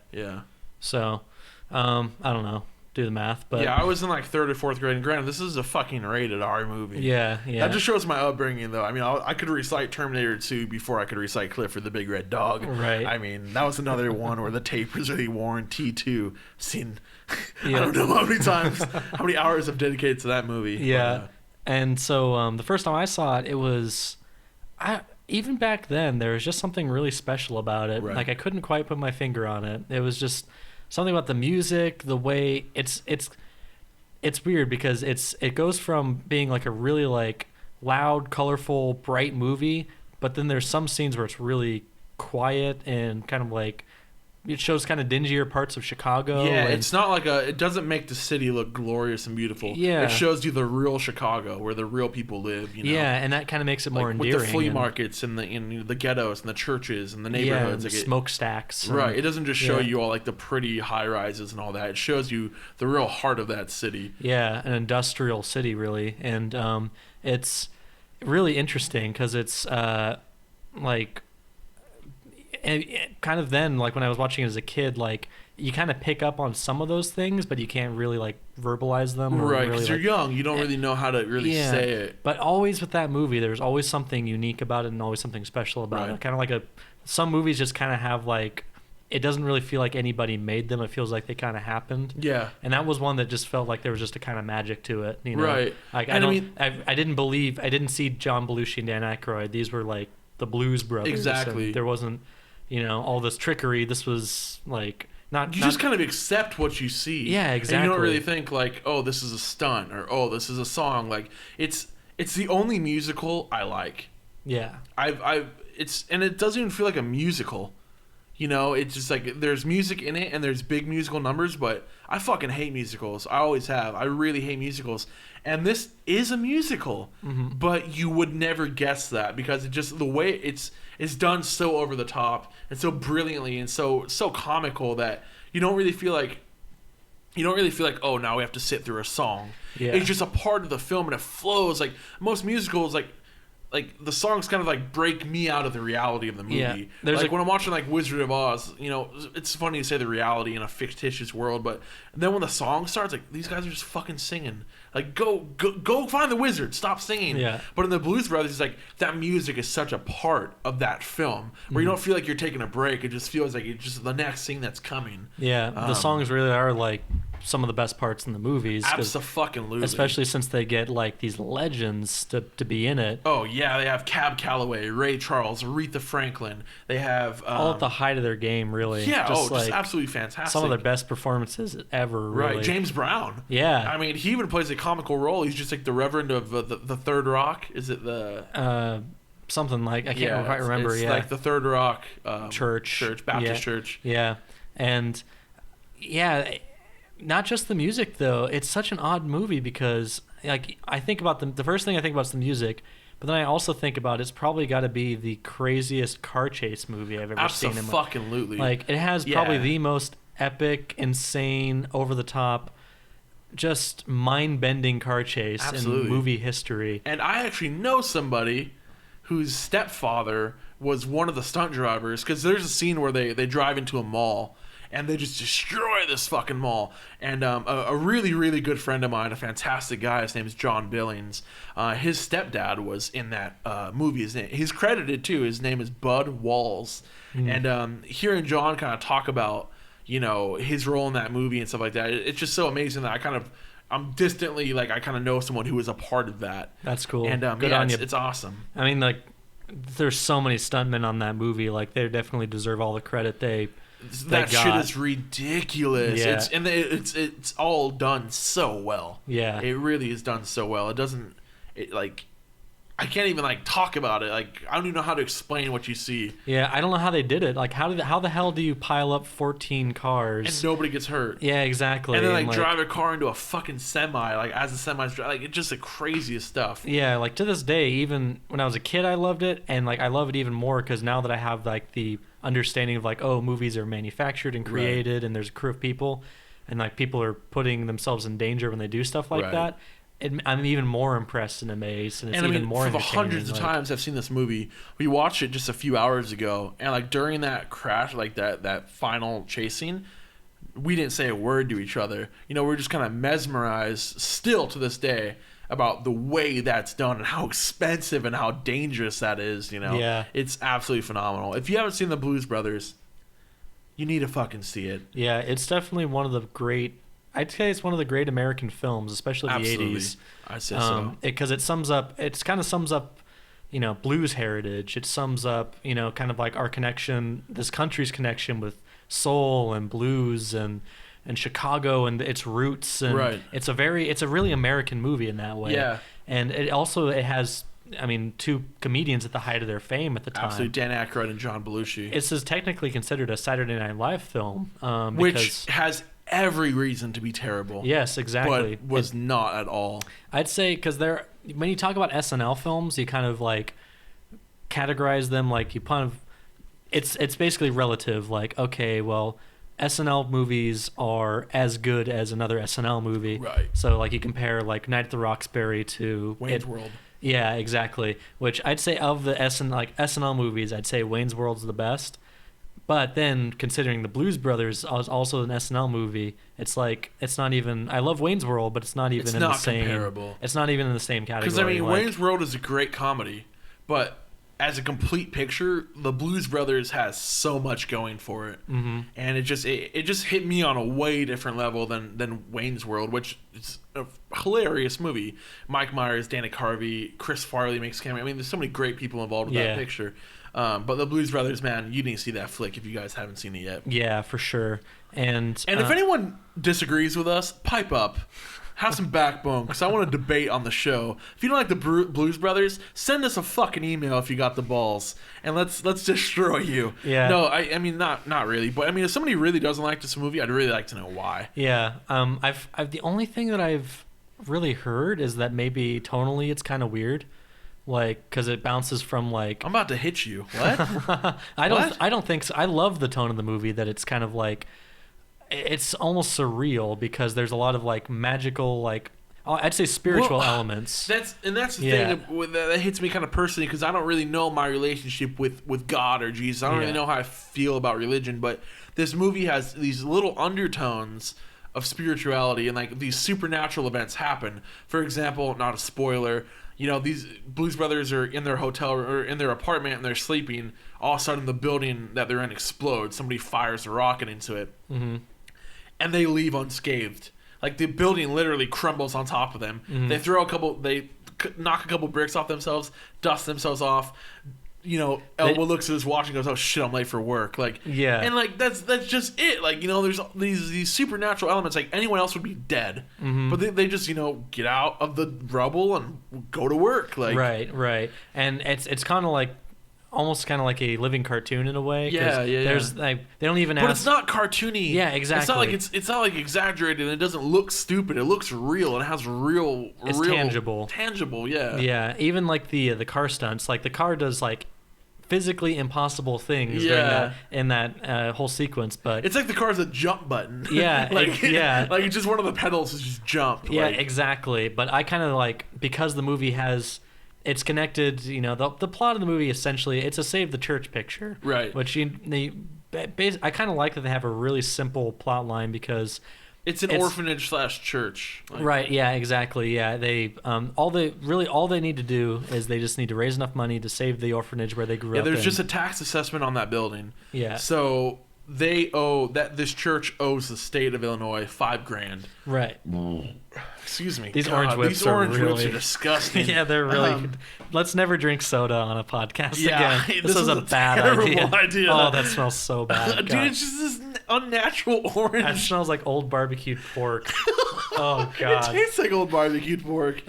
So, I don't know, do the math, but yeah, I was in 3rd or 4th grade. And granted, this is a fucking rated R movie. Yeah. That just shows my upbringing, though. I could recite Terminator 2 before I could recite Clifford the Big Red Dog. Right. That was another one where the tape was really worn. T2 seen. I don't know how many times, how many hours I've dedicated to that movie. Yeah. And so the first time I saw it, even back then, there was just something really special about it. Right. I couldn't quite put my finger on it. It was just something about the music, the way it's weird because it goes from being a really loud, colorful, bright movie, but then there's some scenes where it's really quiet and kind of it shows kind of dingier parts of Chicago. Yeah, and it's not like it doesn't make the city look glorious and beautiful. Yeah. It shows you the real Chicago where the real people live, you know. Yeah, and that kind of makes it more endearing. With the flea markets and the ghettos and the churches and the neighborhoods. Yeah, like smokestacks. Right. It doesn't just show you all like the pretty high rises and all that. It shows you the real heart of that city. Yeah, an industrial city, really. And it's really interesting because it's like... And kind of then, like when I was watching it as a kid, like you kind of pick up on some of those things, but you can't really like verbalize them. Right, because you're young. You don't really know how to really say it. But always with that movie, there's always something unique about it and always something special about it. Kind of like some movies just kind of have like, it doesn't really feel like anybody made them. It feels like they kind of happened. Yeah. And that was one that just felt like there was just a kind of magic to it. You know? Right. Like I didn't see John Belushi and Dan Aykroyd. These were like the Blues Brothers. Exactly. There wasn't, all this trickery. This was like not. You just kind of accept what you see. Yeah, exactly. And you don't really think like, oh, this is a stunt or oh, this is a song. Like it's the only musical I like. Yeah. And it doesn't even feel like a musical. It's just like there's music in it and there's big musical numbers, but I fucking hate musicals. I always have. I really hate musicals. And this is a musical, but you would never guess that because it just the way it's done so over the top and so brilliantly and so comical that you don't really feel like oh, now we have to sit through a song. Yeah. It's just a part of the film and it flows like most musicals like the songs kind of like break me out of the reality of the movie. Yeah, when I'm watching like Wizard of Oz, it's funny to say the reality in a fictitious world, but then when the song starts, like these guys are just fucking singing. Like go find the wizard, stop singing. Yeah. But in the Blues Brothers, it's like that music is such a part of that film where you don't feel like you're taking a break. It just feels like it's just the next thing that's coming. Yeah, the songs really are like some of the best parts in the movies. Abso-fucking-lutely. Especially since they get like these legends to be in it. Oh yeah, they have Cab Calloway, Ray Charles, Aretha Franklin. They have all at the height of their game, really. Yeah, just absolutely fantastic. Some of their best performances ever. Really. Right, James Brown. Yeah, I mean, he even plays a comical role. He's just like the Reverend of the Third Rock. Is it the something like I can't quite remember. It's like the Third Rock Church, Baptist Church. Yeah, and yeah. Not just the music though. It's such an odd movie because like I think about the first thing I think about is the music, but then I also think about it's probably got to be the craziest car chase movie I've ever seen. Absolutely. Like it has probably the most epic, insane, over the top, just mind-bending car chase in movie history. And I actually know somebody whose stepfather was one of the stunt drivers because there's a scene where they drive into a mall and they just destroy this fucking mall. And a really, really good friend of mine, a fantastic guy, his name is John Billings. His stepdad was in that movie. He's credited too. His name is Bud Walls. And hearing John kind of talk about, his role in that movie and stuff like that, it's just so amazing that I'm distantly, like, I kind of know someone who was a part of that. That's cool. And good on you. It's awesome. I mean, like, there's so many stuntmen on that movie. Like, they definitely deserve all the credit that shit is ridiculous. Yeah. It's all done so well. Yeah. It really is done so well. I can't even like talk about it. Like I don't even know how to explain what you see. Yeah, I don't know how they did it. Like how the hell do you pile up 14 cars and nobody gets hurt? Yeah, exactly. And then like drive a car into a fucking semi, like as the semi's like it's just the craziest stuff. Yeah, like to this day, even when I was a kid, I loved it, and like I love it even more because now that I have like the understanding of like, oh, movies are manufactured and created, and there's a crew of people, and like people are putting themselves in danger when they do stuff like that. I'm even more impressed and amazed, and it's even more for the entertaining. Hundreds of times I've seen this movie. We watched it just a few hours ago, and like during that crash, like that final chase scene, we didn't say a word to each other. We're just kind of mesmerized still to this day about the way that's done and how expensive and how dangerous that is. Yeah, it's absolutely phenomenal. If you haven't seen the Blues Brothers, you need to fucking see it. Yeah, it's definitely one of the great. I'd say it's one of the great American films, especially the 80s. I'd say so. Because it sums up, blues heritage. It sums up, kind of like our connection, this country's connection with soul and blues and Chicago and its roots. And it's a really American movie in that way. Yeah. And it has I mean, two comedians at the height of their fame at the time. Absolutely, Dan Aykroyd and John Belushi. This is technically considered a Saturday Night Live film, which has every reason to be terrible. Yes, exactly. But was not at all. I'd say because when you talk about SNL films, you kind of like categorize them like you kind of. It's basically relative. Like, okay, well, SNL movies are as good as another SNL movie. Right. So like you compare like Night at the Roxbury to Wayne's World. Yeah, exactly. Which I'd say of the SNL movies, I'd say Wayne's World's the best. But then, considering the Blues Brothers is also an SNL movie, it's like it's not even. I love Wayne's World, but it's not even in the same. Comparable. It's not even in the same category. Because I mean, Wayne's World is a great comedy, but as a complete picture, the Blues Brothers has so much going for it, and it just hit me on a way different level than Wayne's World, which is a hilarious movie. Mike Myers, Dana Carvey, Chris Farley makes a cameo. I mean, there's so many great people involved with that picture. But the Blues Brothers, man, you need to see that flick if you guys haven't seen it yet. Yeah, for sure. And if anyone disagrees with us, pipe up. Have some backbone, because I want to debate on the show. If you don't like the Blues Brothers, send us a fucking email if you got the balls, and let's destroy you. Yeah. No, I mean not really, but I mean if somebody really doesn't like this movie, I'd really like to know why. Yeah. I've the only thing that I've really heard is that maybe tonally it's kind of weird. Like, because it bounces from like I'm about to hit you. What? I don't think so. I love the tone of the movie, that it's kind of like it's almost surreal, because there's a lot of like magical, like I'd say spiritual elements. That's the thing that hits me kind of personally, because I don't really know my relationship with God or Jesus. I don't really know how I feel about religion, but this movie has these little undertones of spirituality, and like these supernatural events happen. For example, not a spoiler, you know, these Blues Brothers are in their hotel or in their apartment and they're sleeping. All of a sudden, the building that they're in explodes. Somebody fires a rocket into it, and they leave unscathed. Like, the building literally crumbles on top of them. They knock a couple bricks off themselves, dust themselves off. You know, Elwood looks at his watch and goes, "Oh shit, I'm late for work." Like, yeah, and like that's just it. Like, you know, there's these supernatural elements. Like, anyone else would be dead, but they just, you know, get out of the rubble and go to work. Like, right, and it's kind of like almost kind of like a living cartoon in a way. Yeah. There's like they don't even. But it's not cartoony. Yeah, exactly. It's not like exaggerated, and it doesn't look stupid. It looks real, and it has real. Tangible. Tangible, yeah. Yeah, even like the car stunts. Like, the car does like physically impossible things in that whole sequence, but it's like the car's a jump button. Yeah, like it's just one of the pedals is just jump. Yeah, like. Exactly. But I kind of like, because the movie it's connected. You know, the plot of the movie essentially, it's a save the church picture, right? Which I kind of like that they have a really simple plot line, because it's an orphanage / church. Like, right, yeah, exactly. Yeah, they all they need to do is they just need to raise enough money to save the orphanage where they grew up. Yeah, there's just a tax assessment on that building. Yeah. So this church owes the state of Illinois $5,000. Right. Excuse me. These orange whips are disgusting. Yeah, they're really. Let's never drink soda on a podcast again. This was a bad idea. Oh, that smells so bad. Dude, it's just this unnatural orange. That smells like old barbecued pork. Oh God. It tastes like old barbecued pork.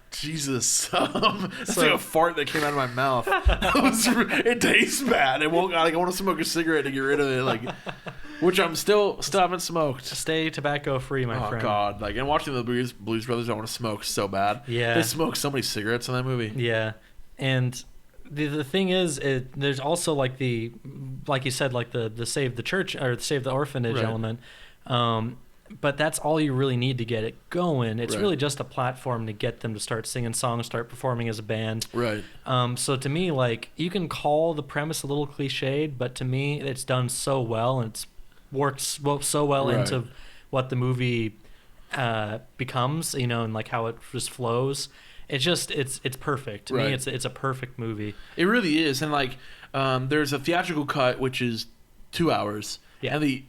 Jesus. That's like a fart that came out of my mouth. It tastes bad. It won't. Like, I want to smoke a cigarette to get rid of it. Like, which I'm still haven't smoked. Stay tobacco free, my friend. Oh God! Like, and watching the Blues Brothers, I want to smoke so bad. Yeah. They smoke so many cigarettes in that movie. Yeah, and the thing is, there's also like like you said, like the save the church or save the orphanage element. But that's all you really need to get it going. It's really just a platform to get them to start singing songs, start performing as a band. Right. So to me, like, you can call the premise a little cliched, but to me, it's done so well, and it's worked so well into what the movie becomes, you know, and like how it just flows. It's just it's perfect. To me, it's a perfect movie. It really is, and like there's a theatrical cut which is 2 hours, and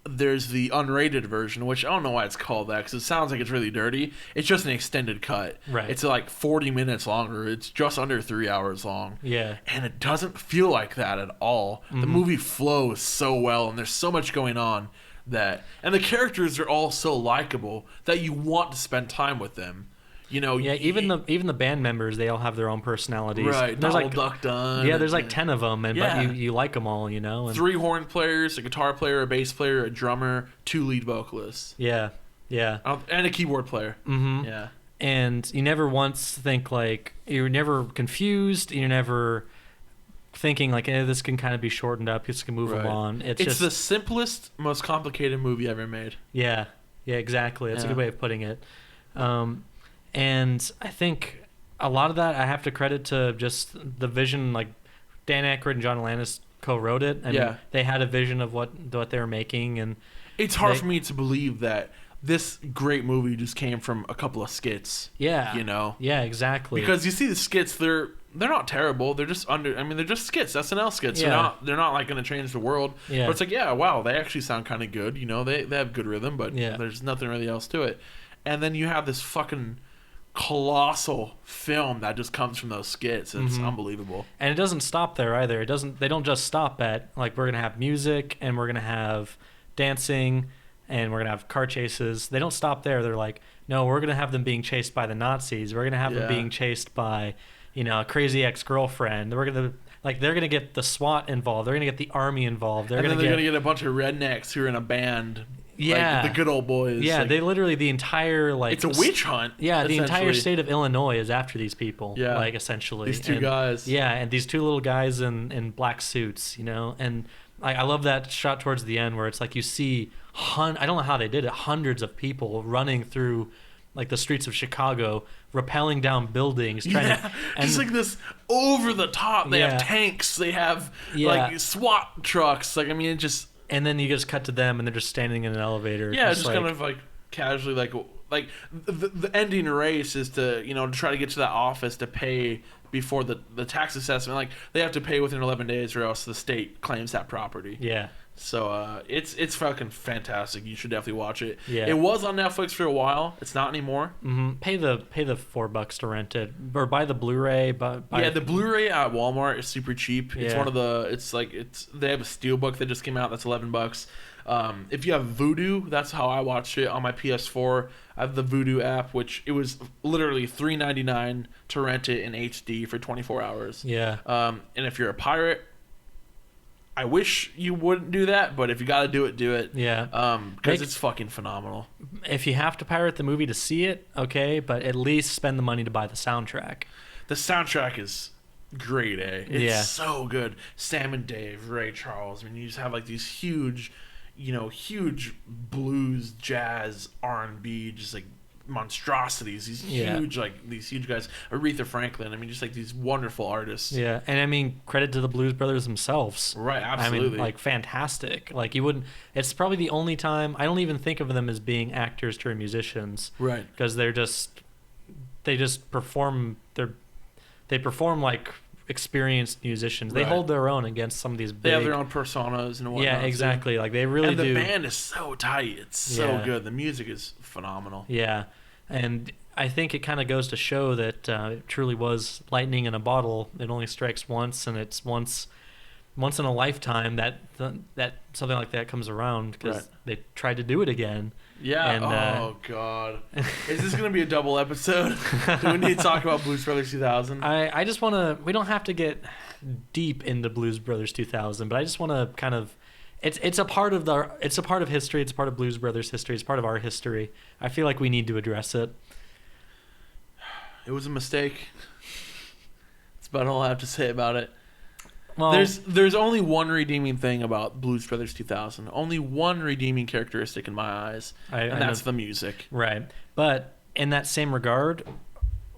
there's the unrated version, which I don't know why it's called that, because it sounds like it's really dirty. It's just an extended cut. Right. It's like 40 minutes longer. It's just under 3 hours long. Yeah. And it doesn't feel like that at all. The movie flows so well, and there's so much going on and the characters are all so likable that you want to spend time with them. You know, Yeah, even the band members, they all have their own personalities. Right, There's Donald Duck Dunn. Yeah, there's like 10 of them, but Yeah. you like them all, you know. And 3 horn players, a guitar player, a bass player, a drummer, 2 lead vocalists. yeah, And a keyboard player. mm-hmm. Yeah. And you never once think like you're never confused. You're never thinking like, this can kind of be shortened up. This can move Right. along. It's just the simplest, most complicated movie ever made. Yeah, exactly. That's a good way of putting it. And I think a lot of that I have to credit to just the vision. Like Dan Aykroyd and John Landis co-wrote it, and they had a vision of what they were making. And it's hard for me to believe that this great movie just came from a couple of skits. Yeah, you know. Yeah, exactly. Because you see the skits, they're not terrible. They're just they're just skits, SNL skits. Yeah. They're not like going to change the world. Yeah. But it's like, yeah, wow, they actually sound kind of good. You know, they have good rhythm, but there's nothing really else to it. And then you have this fucking colossal film that just comes from those skits. And it's unbelievable. And it doesn't stop there either. They don't just stop at like we're gonna have music and we're gonna have dancing and we're gonna have car chases. They don't stop there. They're like, no, we're gonna have them being chased by the Nazis. We're gonna have them being chased by, a crazy ex-girlfriend. They're gonna get the SWAT involved. They're gonna get the army involved. They're gonna get a bunch of rednecks who are in a band. Yeah, like the good old boys. Yeah, like, they literally the entire it's a witch hunt. Yeah, the entire state of Illinois is after these people. Yeah, like essentially these two guys. Yeah, and these 2 little guys in black suits. And I love that shot towards the end where it's like you see I don't know how they did it, hundreds of people running through like the streets of Chicago, rappelling down buildings, trying to, just like this over the top. They have tanks. They have like SWAT trucks. Like it just. And then you just cut to them, and they're just standing in an elevator. Yeah, just kind of like casually, like the ending race is to to try to get to that office to pay before the tax assessment. Like they have to pay within 11 days, or else the state claims that property. Yeah. So it's fucking fantastic. You should definitely watch it. Yeah. It was on Netflix for a while. It's not anymore. Mm-hmm. Pay the $4 to rent it, or buy the Blu-ray. The Blu-ray at Walmart is super cheap. It's one of the. They have a Steelbook that just came out. That's $11. If you have Vudu, that's how I watched it on my PS4. I have the Vudu app, which it was literally $3.99 to rent it in HD for 24 hours. Yeah. And if you're a pirate, I wish you wouldn't do that, but if you got to do it, do it. Yeah. Because it's fucking phenomenal. If you have to pirate the movie to see it, okay, but at least spend the money to buy the soundtrack. The soundtrack is grade A. It's so good. Sam and Dave, Ray Charles. You just have like these huge blues, jazz, R&B, just like monstrosities. These huge guys. Aretha Franklin. Just like these wonderful artists. Yeah, and credit to the Blues Brothers themselves. Right, absolutely. Fantastic. Like you wouldn't. It's probably the only time I don't even think of them as being actors turned musicians. Right. Because they just perform. They perform like experienced musicians. They hold their own against some of these big... They have their own personas and whatnot. Yeah, exactly. Too. Like they really do. And the band is so tight. It's so good. The music is phenomenal. Yeah. And I think it kind of goes to show that it truly was lightning in a bottle. It only strikes once, and it's once in a lifetime that something like that comes around, because they tried to do it again. Yeah. And, oh God, is this gonna be a double episode? Do we need to talk about Blues Brothers 2000? I just want to. We don't have to get deep into Blues Brothers 2000, but I just want to kind of. It's a part of history. It's a part of Blues Brothers history. It's part of our history. I feel like we need to address it. It was a mistake. That's about all I have to say about it. Well, there's only one redeeming thing about Blues Brothers 2000. Only one redeeming characteristic in my eyes, and that's the music. Right. But in that same regard,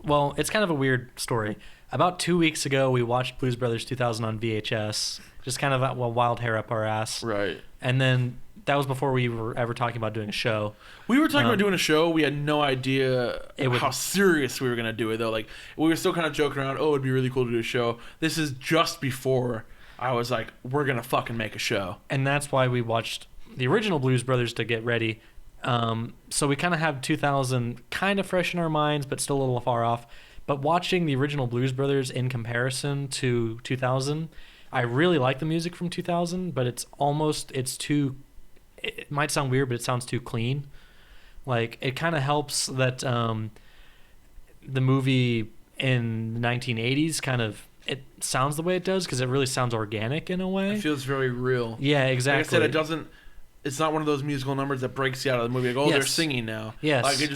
well, it's kind of a weird story. About 2 weeks ago, we watched Blues Brothers 2000 on VHS. Just kind of a wild hair up our ass. Right. And then that was before we were ever talking about doing a show. We were talking about doing a show. We had no idea how serious we were going to do it, though. Like, we were still kind of joking around, it'd be really cool to do a show. This is just before I was like, we're going to fucking make a show. And that's why we watched the original Blues Brothers to get ready. So we kind of have 2000 kind of fresh in our minds, but still a little far off. But watching the original Blues Brothers in comparison to 2000, I really like the music from 2000, but it might sound weird, but it sounds too clean. Like, it kind of helps that the movie in the 1980s kind of it sounds the way it does because it really sounds organic in a way. It feels very real. Yeah, exactly. Like I said, it doesn't. It's not one of those musical numbers that breaks you out of the movie. Like, oh, they're singing now. Yes. Like it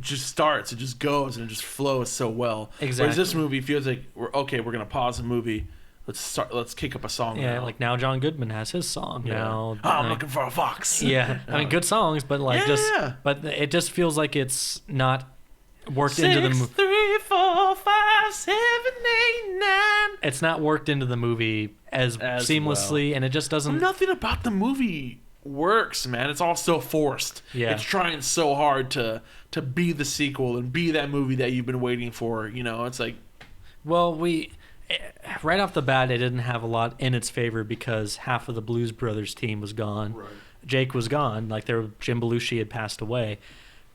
just starts. It just goes and it just flows so well. Exactly. Whereas this movie feels like we're gonna pause the movie. Let's kick up a song. Yeah, now. like now John Goodman has his song. Yeah. Now I'm looking for a fox. Yeah, I mean good songs, but like but it just feels like it's not worked into the movie. 3, 4, 5, 7, 8, 9. It's not worked into the movie as seamlessly, well. And it just doesn't. Nothing about the movie works, man. It's all so forced. Yeah, it's trying so hard to be the sequel and be that movie that you've been waiting for. You know, it's like, well, right off the bat, it didn't have a lot in its favor because half of the Blues Brothers team was gone. Right. Jake was gone. Like Jim Belushi had passed away.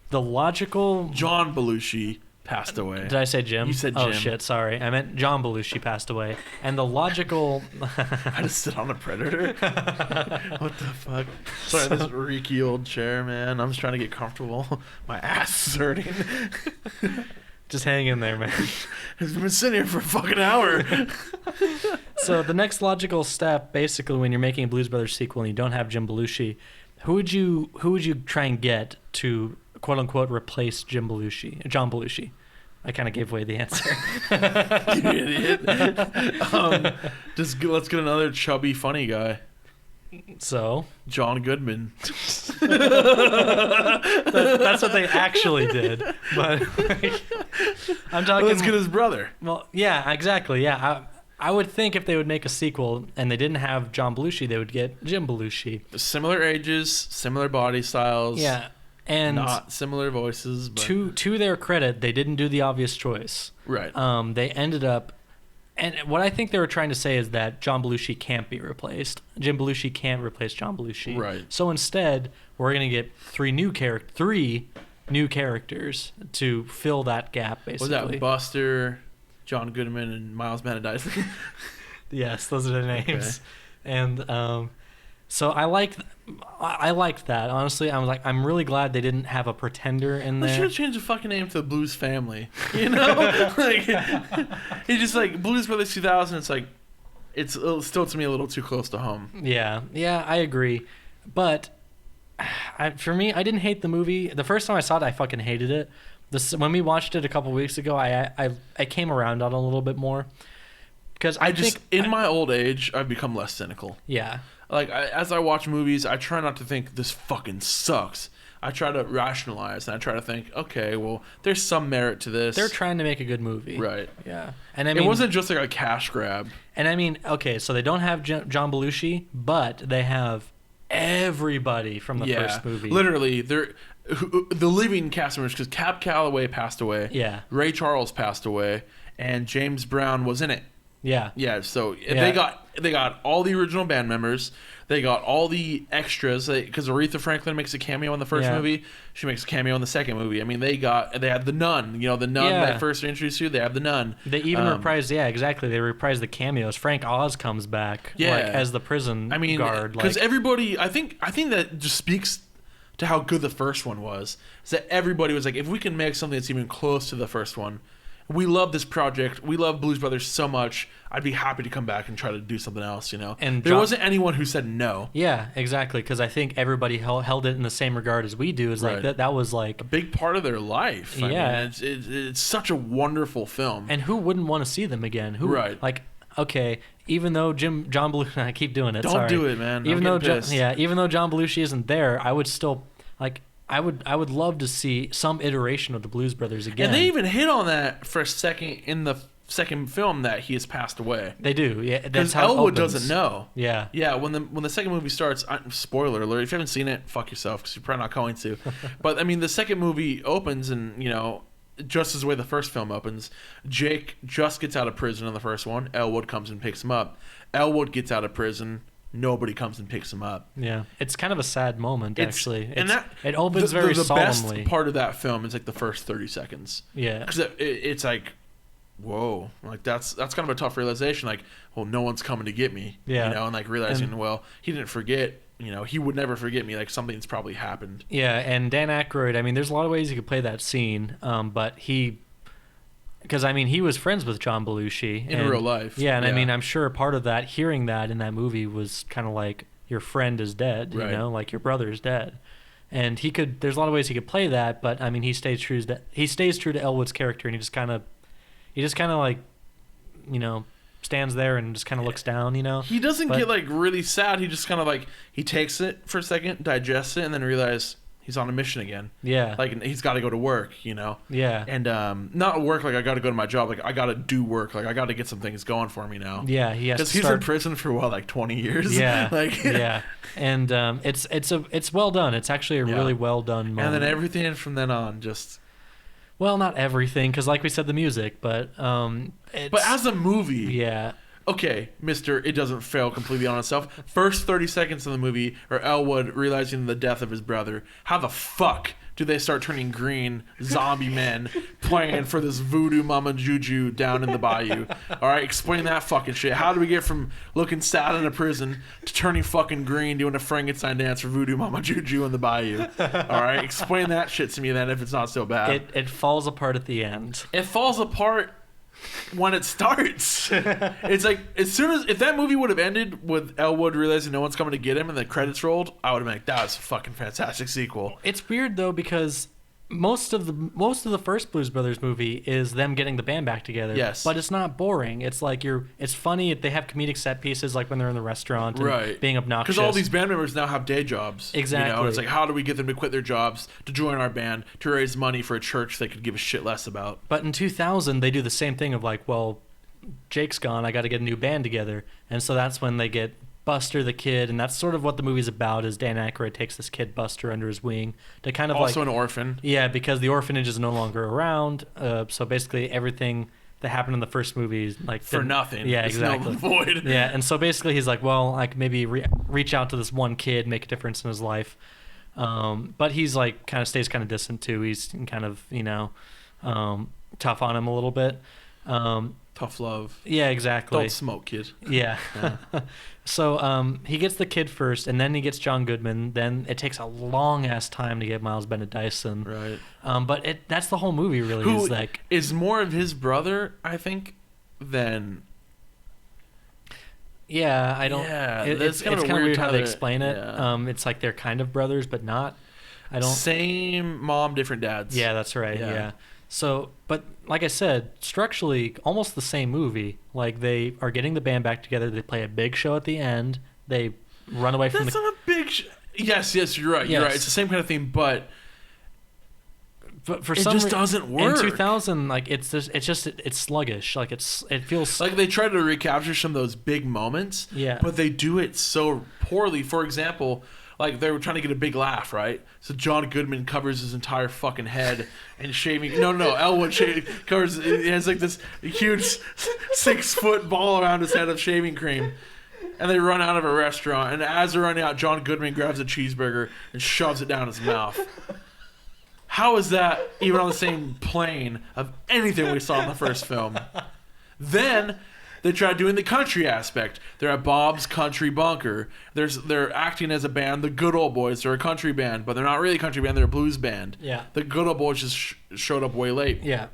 The logical John Belushi passed away. Did I say Jim? You said Jim. Oh shit, sorry. I meant John Belushi passed away. And the logical I just sit on a Predator. What the fuck? Sorry, this reeky old chair, man. I'm just trying to get comfortable. My ass is hurting. Just hang in there, man. I've been sitting here for a fucking hour. So the next logical step, basically, when you're making a Blues Brothers sequel and you don't have Jim Belushi, who would you try and get to quote unquote replace John Belushi? I kind of gave away the answer. You idiot. Let's get another chubby funny guy. So John Goodman. That's what they actually did. But I'm talking. Let's get his brother. Well, yeah, exactly. Yeah, I would think if they would make a sequel and they didn't have John Belushi, they would get Jim Belushi. Similar ages, similar body styles. Yeah, and not similar voices. But to their credit, they didn't do the obvious choice. Right. They ended up. And what I think they were trying to say is that John Belushi can't be replaced. Jim Belushi can't replace John Belushi. Right. So instead, we're going to get three new characters to fill that gap, basically. Was that Buster, John Goodman, and Miles Benedict? Yes, those are the names. Okay. And so I liked that. Honestly, I'm really glad they didn't have a pretender in there. They should have changed the fucking name to the Blues Family. You know, like it's just like Blues Brothers 2000. It's like it's still to me a little too close to home. Yeah, I agree. But for me, I didn't hate the movie. The first time I saw it, I fucking hated it. When we watched it a couple weeks ago, I came around on it a little bit more because I think in my old age, I've become less cynical. Yeah. Like, as I watch movies, I try not to think this fucking sucks. I try to rationalize, and I try to think, okay, well, there's some merit to this. They're trying to make a good movie. Right. Yeah. And I mean, it wasn't just like a cash grab. And I mean, okay, so they don't have John Belushi, but they have everybody from the first movie. Literally, they're the living cast members, because Cab Calloway passed away. Yeah. Ray Charles passed away, and James Brown was in it. Yeah. Yeah, so they got all the original band members. They got all the extras because Aretha Franklin makes a cameo in the first movie. She makes a cameo in the second movie. I mean, they had the nun. You know, the nun that first introduced you. They have the nun. They even reprised. Yeah, exactly. They reprised the cameos. Frank Oz comes back. Like, as the prison guard. Because everybody, I think that just speaks to how good the first one was. Is that everybody was like, if we can make something that's even close to the first one. We love this project. We love Blues Brothers so much. I'd be happy to come back and try to do something else, you know? And there wasn't anyone who said no. Yeah, exactly. Because I think everybody held it in the same regard as we do. Is like that was like a big part of their life. I mean, it's such a wonderful film. And who wouldn't want to see them again? Like, okay, even though John Belushi, I keep doing it. Don't do it, man. Even though John Belushi isn't there, I would still like. I would love to see some iteration of the Blues Brothers again. And they even hit on that for a second in the second film that he has passed away. They do, yeah. Because Elwood doesn't know. Yeah, yeah. When the second movie starts, spoiler alert. If you haven't seen it, fuck yourself because you're probably not going to. But I mean, the second movie opens, and you know, just as the way the first film opens, Jake just gets out of prison in the first one. Elwood comes and picks him up. Elwood gets out of prison. Nobody comes and picks him up. Yeah, it's kind of a sad moment, actually. It opens very solemnly. The best part of that film is like the first 30 seconds. Yeah, because it's like, whoa, like that's kind of a tough realization. Like, well, no one's coming to get me. Yeah, you know, and like realizing, well, he didn't forget. You know, he would never forget me. Like something's probably happened. Yeah, and Dan Aykroyd. I mean, there's a lot of ways you could play that scene, but he because I mean he was friends with John Belushi in real life. Yeah, and I mean I'm sure part of that, hearing that in that movie, was kind of like your friend is dead, you know, like your brother's dead, and there's a lot of ways he could play that, but I mean he stays true to Elwood's character, and he just kind of like, you know, stands there and just kind of looks down, you know. He doesn't get like really sad. He just kind of like, he takes it for a second, digests it, and then realizes he's on a mission again. Yeah. Like he's got to go to work, you know. Yeah. And not work like I got to go to my job. Like I got to do work. Like I got to get some things going for me now. Yeah, he has to because he's in prison for what, like 20 years. Yeah. Like yeah. And it's well done. It's actually a really well done moment. And then everything from then on just. Well, not everything, because like we said, the music, but as a movie, yeah. Okay, Mister, it doesn't fail completely on itself. First 30 seconds of the movie are Elwood realizing the death of his brother. How the fuck do they start turning green zombie men playing for this voodoo mama juju down in the bayou? All right, explain that fucking shit. How do we get from looking sad in a prison to turning fucking green, doing a Frankenstein dance for voodoo mama juju in the bayou? All right, explain that shit to me then, if it's not so bad. It falls apart at the end. It falls apart when it starts. It's like, as soon as, if that movie would have ended with Elwood realizing no one's coming to get him and the credits rolled, I would have been like, that was a fucking fantastic sequel. It's weird though, because most of the first Blues Brothers movie is them getting the band back together. Yes. But it's not boring. It's like it's funny. They have comedic set pieces, like when they're in the restaurant and being obnoxious. Because all these band members now have day jobs. Exactly. You know? And it's like, how do we get them to quit their jobs to join our band to raise money for a church they could give a shit less about? But in 2000, they do the same thing of like, well, Jake's gone, I got to get a new band together. And so that's when they get Buster the kid, and that's sort of what the movie's about, is Dan Aykroyd takes this kid Buster under his wing to kind of also an orphan. Yeah, because the orphanage is no longer around. So basically everything that happened in the first movie is like for nothing. Yeah, it's exactly. Void. Yeah, and so basically he's like, well, I could maybe reach out to this one kid, make a difference in his life. But he's like kind of stays kind of distant too. He's kind of, you know, tough on him a little bit. Tough love. Yeah, exactly. Don't smoke, kid. Yeah. So he gets the kid first, and then he gets John Goodman. Then it takes a long-ass time to get Miles Bennett Dyson. Right. But that's the whole movie, really. Who is like is more of his brother, I think, than... Yeah, I don't... Yeah, it's kind of weird how they explain it. Yeah. It's like they're kind of brothers, but not. I don't... Same mom, different dads. Yeah, that's right, yeah. So, but like I said, structurally, almost the same movie. Like, they are getting the band back together. They play a big show at the end. They run away from That's not a big Yes, you're right. You're right. It's the same kind of thing, but for it some just doesn't work. In 2000, like, it's sluggish. Like, it feels... Like, they try to recapture some of those big moments, but they do it so poorly. For example... Like, they were trying to get a big laugh, right? So John Goodman covers his entire fucking head and shaving... No, Elwood covers... He has, like, this huge 6-foot ball around his head of shaving cream. And they run out of a restaurant. And as they're running out, John Goodman grabs a cheeseburger and shoves it down his mouth. How is that even on the same plane of anything we saw in the first film? Then... They try doing the country aspect. They're at Bob's Country Bunker. They're acting as a band, the Good Old Boys. They're a country band, but they're not really a country band. They're a blues band. Yeah. The Good Old Boys just showed up way late. Yeah.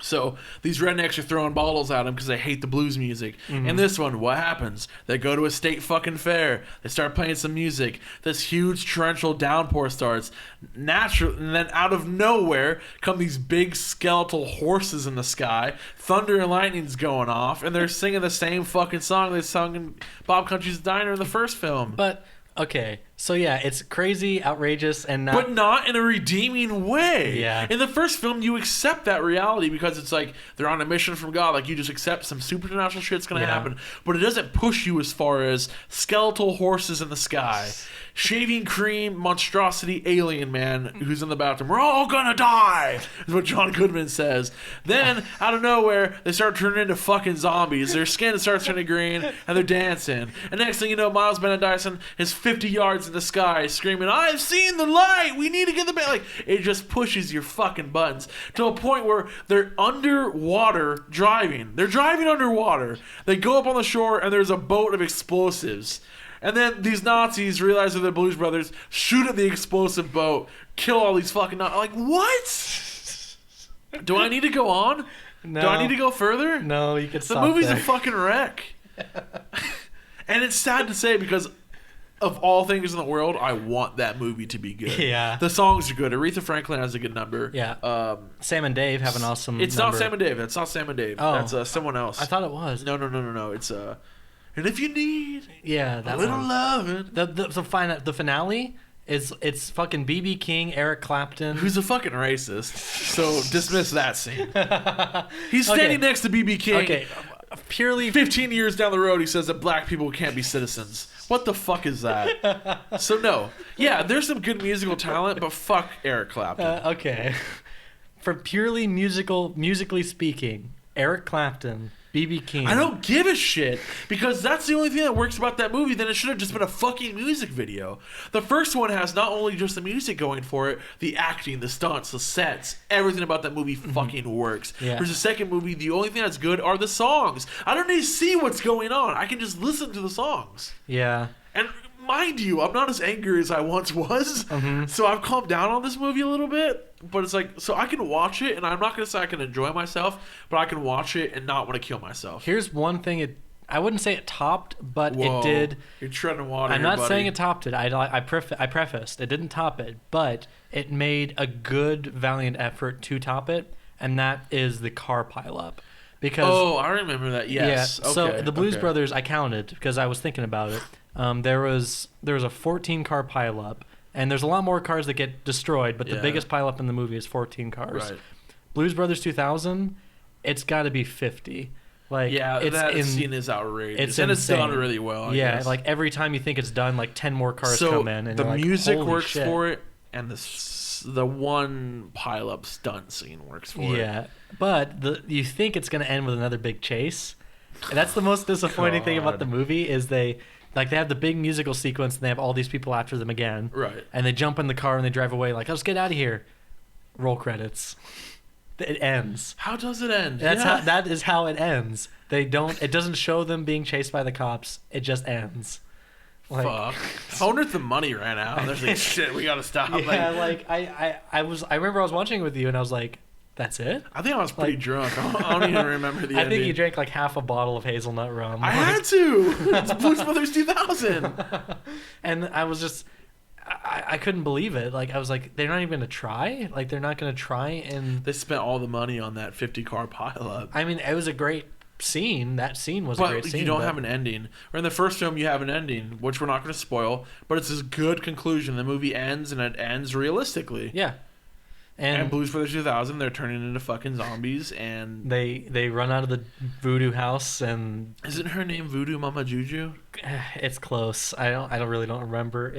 So these rednecks are throwing bottles at them because they hate the blues music. Mm-hmm. And this one, what happens? They go to a state fucking fair. They start playing some music. This huge torrential downpour starts. Natural, and then out of nowhere come these big skeletal horses in the sky. Thunder and lightning's going off, and they're singing the same fucking song they sung in Bob Country's Diner in the first film. But okay, so yeah, it's crazy, outrageous, and but not in a redeeming way. Yeah. In the first film, you accept that reality because it's like they're on a mission from God. Like, you just accept some supernatural shit's gonna happen. But it doesn't push you as far as skeletal horses in the sky, shaving cream monstrosity alien man who's in the bathroom. We're all gonna die, is what John Goodman says. Then out of nowhere, they start turning into fucking zombies. Their skin starts turning green, and they're dancing. And next thing you know, Miles Bennett Dyson is 50 yards in the sky screaming, "I've seen the light, we need to get the band." Like, it just pushes your fucking buttons to a point where they're underwater driving. They're driving underwater. They go up on the shore, and there's a boat of explosives. And then these Nazis realize they're the Blues Brothers, shoot at the explosive boat, kill all these fucking Nazis. Like, what? Do I need to go on? No. Do I need to go further? No, you can stop The movie's there. a fucking wreck. And it's sad to say because of all things in the world, I want that movie to be good. Yeah. The songs are good. Aretha Franklin has a good number. Yeah. Sam and Dave have an awesome It's number. not Sam and Dave. It's not Sam and Dave. Oh. That's someone else. I thought it was. No. It's and if you need Yeah, that a little one. loving. The finale is it's fucking B.B. King, Eric Clapton. Who's a fucking racist. So dismiss that scene. He's standing next to B.B. King. Okay. Purely 15 years down the road, he says that black people can't be citizens. What the fuck is that? So no. Yeah, there's some good musical talent, but fuck Eric Clapton. okay. For purely musically speaking, Eric Clapton, B.B. King. I don't give a shit because that's the only thing that works about that movie. Then it should have just been a fucking music video. The first one has not only just the music going for it, the acting, the stunts, the sets, everything about that movie fucking works. Yeah. There's a second movie, the only thing that's good are the songs. I don't need to see what's going on. I can just listen to the songs. Yeah. And mind you, I'm not as angry as I once was. So I've calmed down on this movie a little bit. But it's like, so I can watch it, and I'm not going to say I can enjoy myself, but I can watch it and not want to kill myself. Here's one thing I wouldn't say it topped, but Whoa, it did. You're treading water. I'm not buddy. saying it topped it. I prefaced it didn't top it, but it made a good, valiant effort to top it, and that is the car pileup. Because I remember that. Yes. Yeah. So the Blues Brothers, I counted because I was thinking about it. There was a 14 car pileup. And there's a lot more cars that get destroyed, but the biggest pileup in the movie is 14 cars. Right. Blues Brothers 2000, it's got to be 50. Like, that scene is outrageous. It's done really well. I guess. Like every time you think it's done, like 10 more cars come in, and the you're like, music holy works shit. for it, and the one pileup stunt scene works for it. Yeah, but you think it's gonna end with another big chase, and that's the most disappointing thing about the movie is they have the big musical sequence and they have all these people after them again. Right. And they jump in the car and they drive away like, let's get out of here. Roll credits. It ends. How does it end? That is how it ends. It doesn't show them being chased by the cops. It just ends. Like, fuck. I wonder if the money ran out. There's like, shit, we gotta stop. Yeah, I remember I was watching it with you and I was like, that's it? I think I was pretty drunk. I don't even remember the ending. I think you drank like half a bottle of hazelnut rum. I had to. It's Blues Brothers 2000. And I was just, I couldn't believe it. Like, I was like, they're not even going to try? Like, they're not going to try and... They spent all the money on that 50-car pileup. I mean, it was a great scene. That scene was a great scene. You don't have an ending. Or in the first film, you have an ending, which we're not going to spoil, but it's a good conclusion. The movie ends, and it ends realistically. Yeah. And Blues Brothers 2000, they're turning into fucking zombies, and they run out of the voodoo house, and isn't her name Voodoo Mama Juju? It's close. I really don't remember.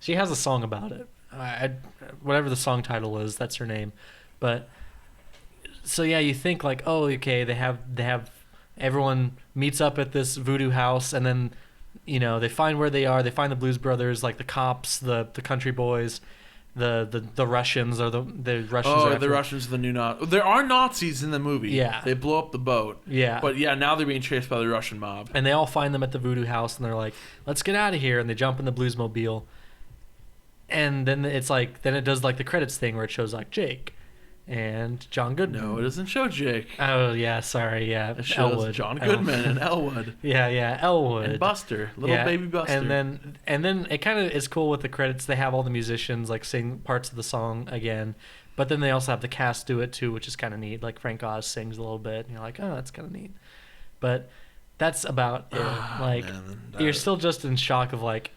She has a song about it. Whatever the song title is, that's her name. But so yeah, you think like, oh, okay, they have everyone meets up at this voodoo house, and then they find where they are. They find the Blues Brothers, like the cops, the country boys. The Russians are the Russians. Oh, the Russians are the new Nazis. There are Nazis in the movie. Yeah. They blow up the boat. Yeah. But yeah, now they're being chased by the Russian mob. And they all find them at the voodoo house, and they're like, let's get out of here. And they jump in the Bluesmobile. And then it does like the credits thing where it shows like Jake and John Goodman. No, it doesn't show Jake. Oh, yeah, sorry, yeah. It shows Elwood. John Goodman and Elwood. Yeah, Elwood. And Buster, baby Buster. And then it kind of is cool with the credits. They have all the musicians like sing parts of the song again, but then they also have the cast do it too, which is kind of neat. Like Frank Oz sings a little bit, and you're like, oh, that's kind of neat. But that's about it. You're still just in shock of like,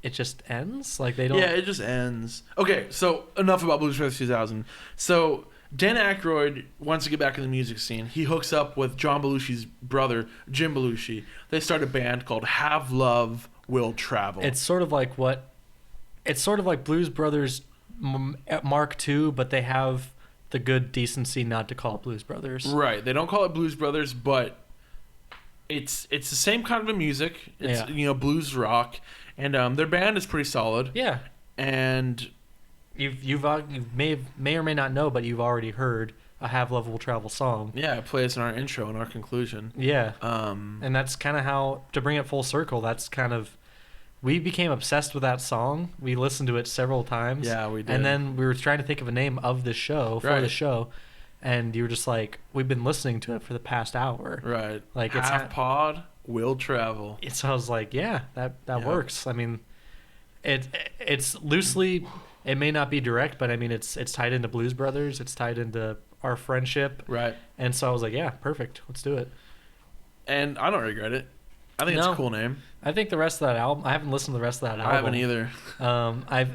it just ends? Like they don't... Yeah, it just ends. Okay, so enough about Blues Brothers 2000. So Dan Aykroyd wants to get back in the music scene. He hooks up with John Belushi's brother, Jim Belushi. They start a band called Have Love Will Travel. It's sort of like Blues Brothers Mark II, but they have the good decency not to call it Blues Brothers. Right. They don't call it Blues Brothers, but it's the same kind of music. It's blues rock. And their band is pretty solid. Yeah. And you may or may not know, but you've already heard a Have Love Will Travel song. Yeah, it plays in our intro and our conclusion. Yeah. And that's kind of how, to bring it full circle, that's kind of, we became obsessed with that song. We listened to it several times. Yeah, we did. And then we were trying to think of a name of the show, for the show. and you were just like, we've been listening to it for the past hour. Right. Like Half pod will travel. So I was like, yeah, that works. I mean, it's loosely, it may not be direct, but I mean, it's tied into Blues Brothers. It's tied into our friendship. Right. And so I was like, yeah, perfect. Let's do it. And I don't regret it. I think it's a cool name. I think the rest of that album, I haven't listened to the rest of that album. I haven't either.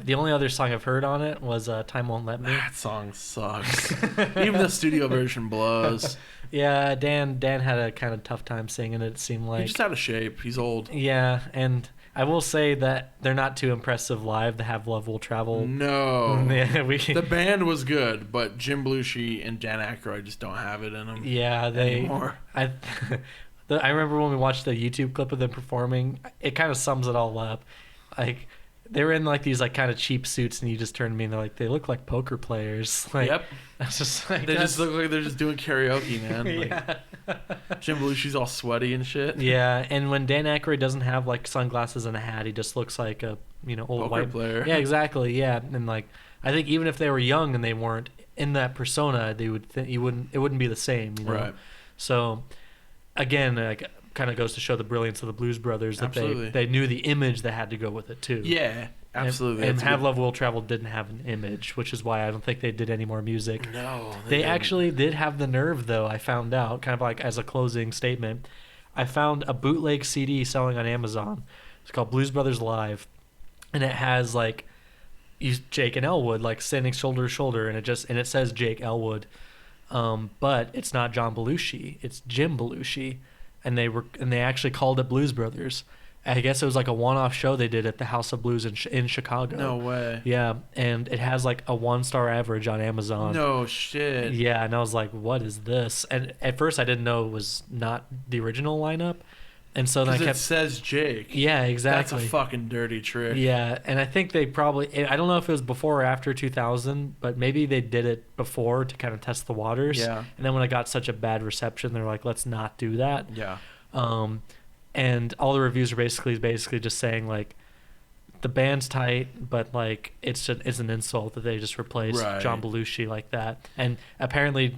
The only other song I've heard on it was Time Won't Let Me. That song sucks. Even the studio version blows. Yeah, Dan had a kind of tough time singing it seemed like. He just out of shape. He's old. Yeah, and I will say that they're not too impressive live. The Have Love Will Travel. No. Yeah, the band was good, but Jim Belushi and Dan Aykroyd just don't have it in them. Yeah, anymore. I remember when we watched the YouTube clip of them performing. It kind of sums it all up. Like they were in like these like kind of cheap suits, and you just turned to me and they're like, they look like poker players. Like, yep. I was just like, they just look like they're just doing karaoke, man. Yeah. Like, Jim Belushi's all sweaty and shit. Yeah, and when Dan Aykroyd doesn't have like sunglasses and a hat, he just looks like a old poker white player. Yeah, exactly. Yeah, and like I think even if they were young and they weren't in that persona, they would it wouldn't be the same. You know? Right. So again, like, kind of goes to show the brilliance of the Blues Brothers that they knew the image that had to go with it too. Yeah, absolutely. And Have Love Will Travel didn't have an image, which is why I don't think they did any more music. No, they actually did have the nerve, though. I found out, kind of like as a closing statement, I found a bootleg CD selling on Amazon. It's called Blues Brothers Live, and it has like Jake and Elwood like standing shoulder to shoulder, and it says Jake Elwood. But it's not John Belushi, it's Jim Belushi, and they actually called it Blues Brothers. I guess it was like a one-off show they did at the House of Blues in Chicago. No way. Yeah, and it has like a 1-star average on Amazon. No shit. Yeah, and I was like, what is this? And at first I didn't know it was not the original lineup. And so then it says Jake. Yeah, exactly. That's a fucking dirty trick. Yeah, and I think they probably, I don't know if it was before or after 2000, but maybe they did it before to kind of test the waters. Yeah. And then when it got such a bad reception, they're like, let's not do that. Yeah. And all the reviews are basically just saying like, the band's tight, but like it's an insult that they just replaced John Belushi like that. And apparently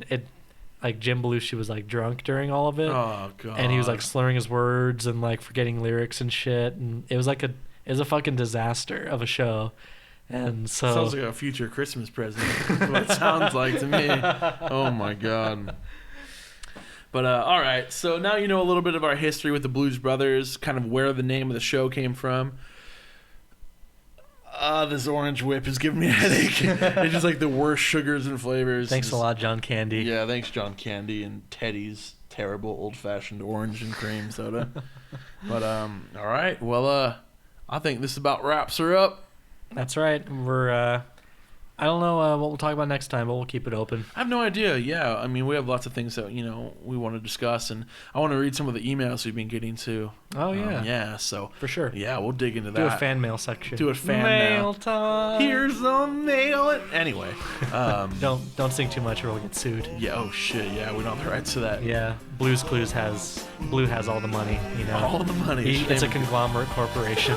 like Jim Belushi was like drunk during all of it. Oh god. And he was like slurring his words and like forgetting lyrics and shit, and it was a fucking disaster of a show. And so sounds like a future Christmas present. That's what it sounds like to me. Oh my god. But all right, so now you know a little bit of our history with the Blues Brothers, kind of where the name of the show came from. This orange whip is giving me a headache. It's just like the worst sugars and flavors. Thanks a lot, John Candy. Yeah, thanks, John Candy and Teddy's terrible old-fashioned orange and cream soda. But all right, well, I think this about wraps her up. That's right. We're I don't know what we'll talk about next time, but we'll keep it open. I have no idea. Yeah, I mean, we have lots of things that we want to discuss, and I want to read some of the emails we've been getting too. Oh yeah, yeah. So for sure. Yeah, we'll dig into that. Do a fan mail section. Do a fan mail time. Here's the mail. Anyway, don't sing too much or we'll get sued. Yeah. Oh shit. Yeah, we don't have the rights to that. Yeah. Blue has all the money. All the money. It's a conglomerate corporation.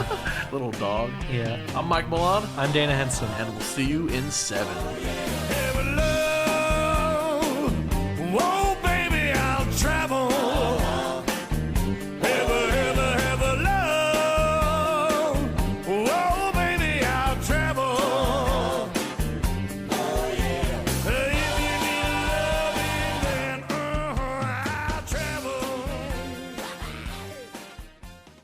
Little dog. Yeah. I'm Mike Milan. I'm Dana Henson, and we'll see you in 7.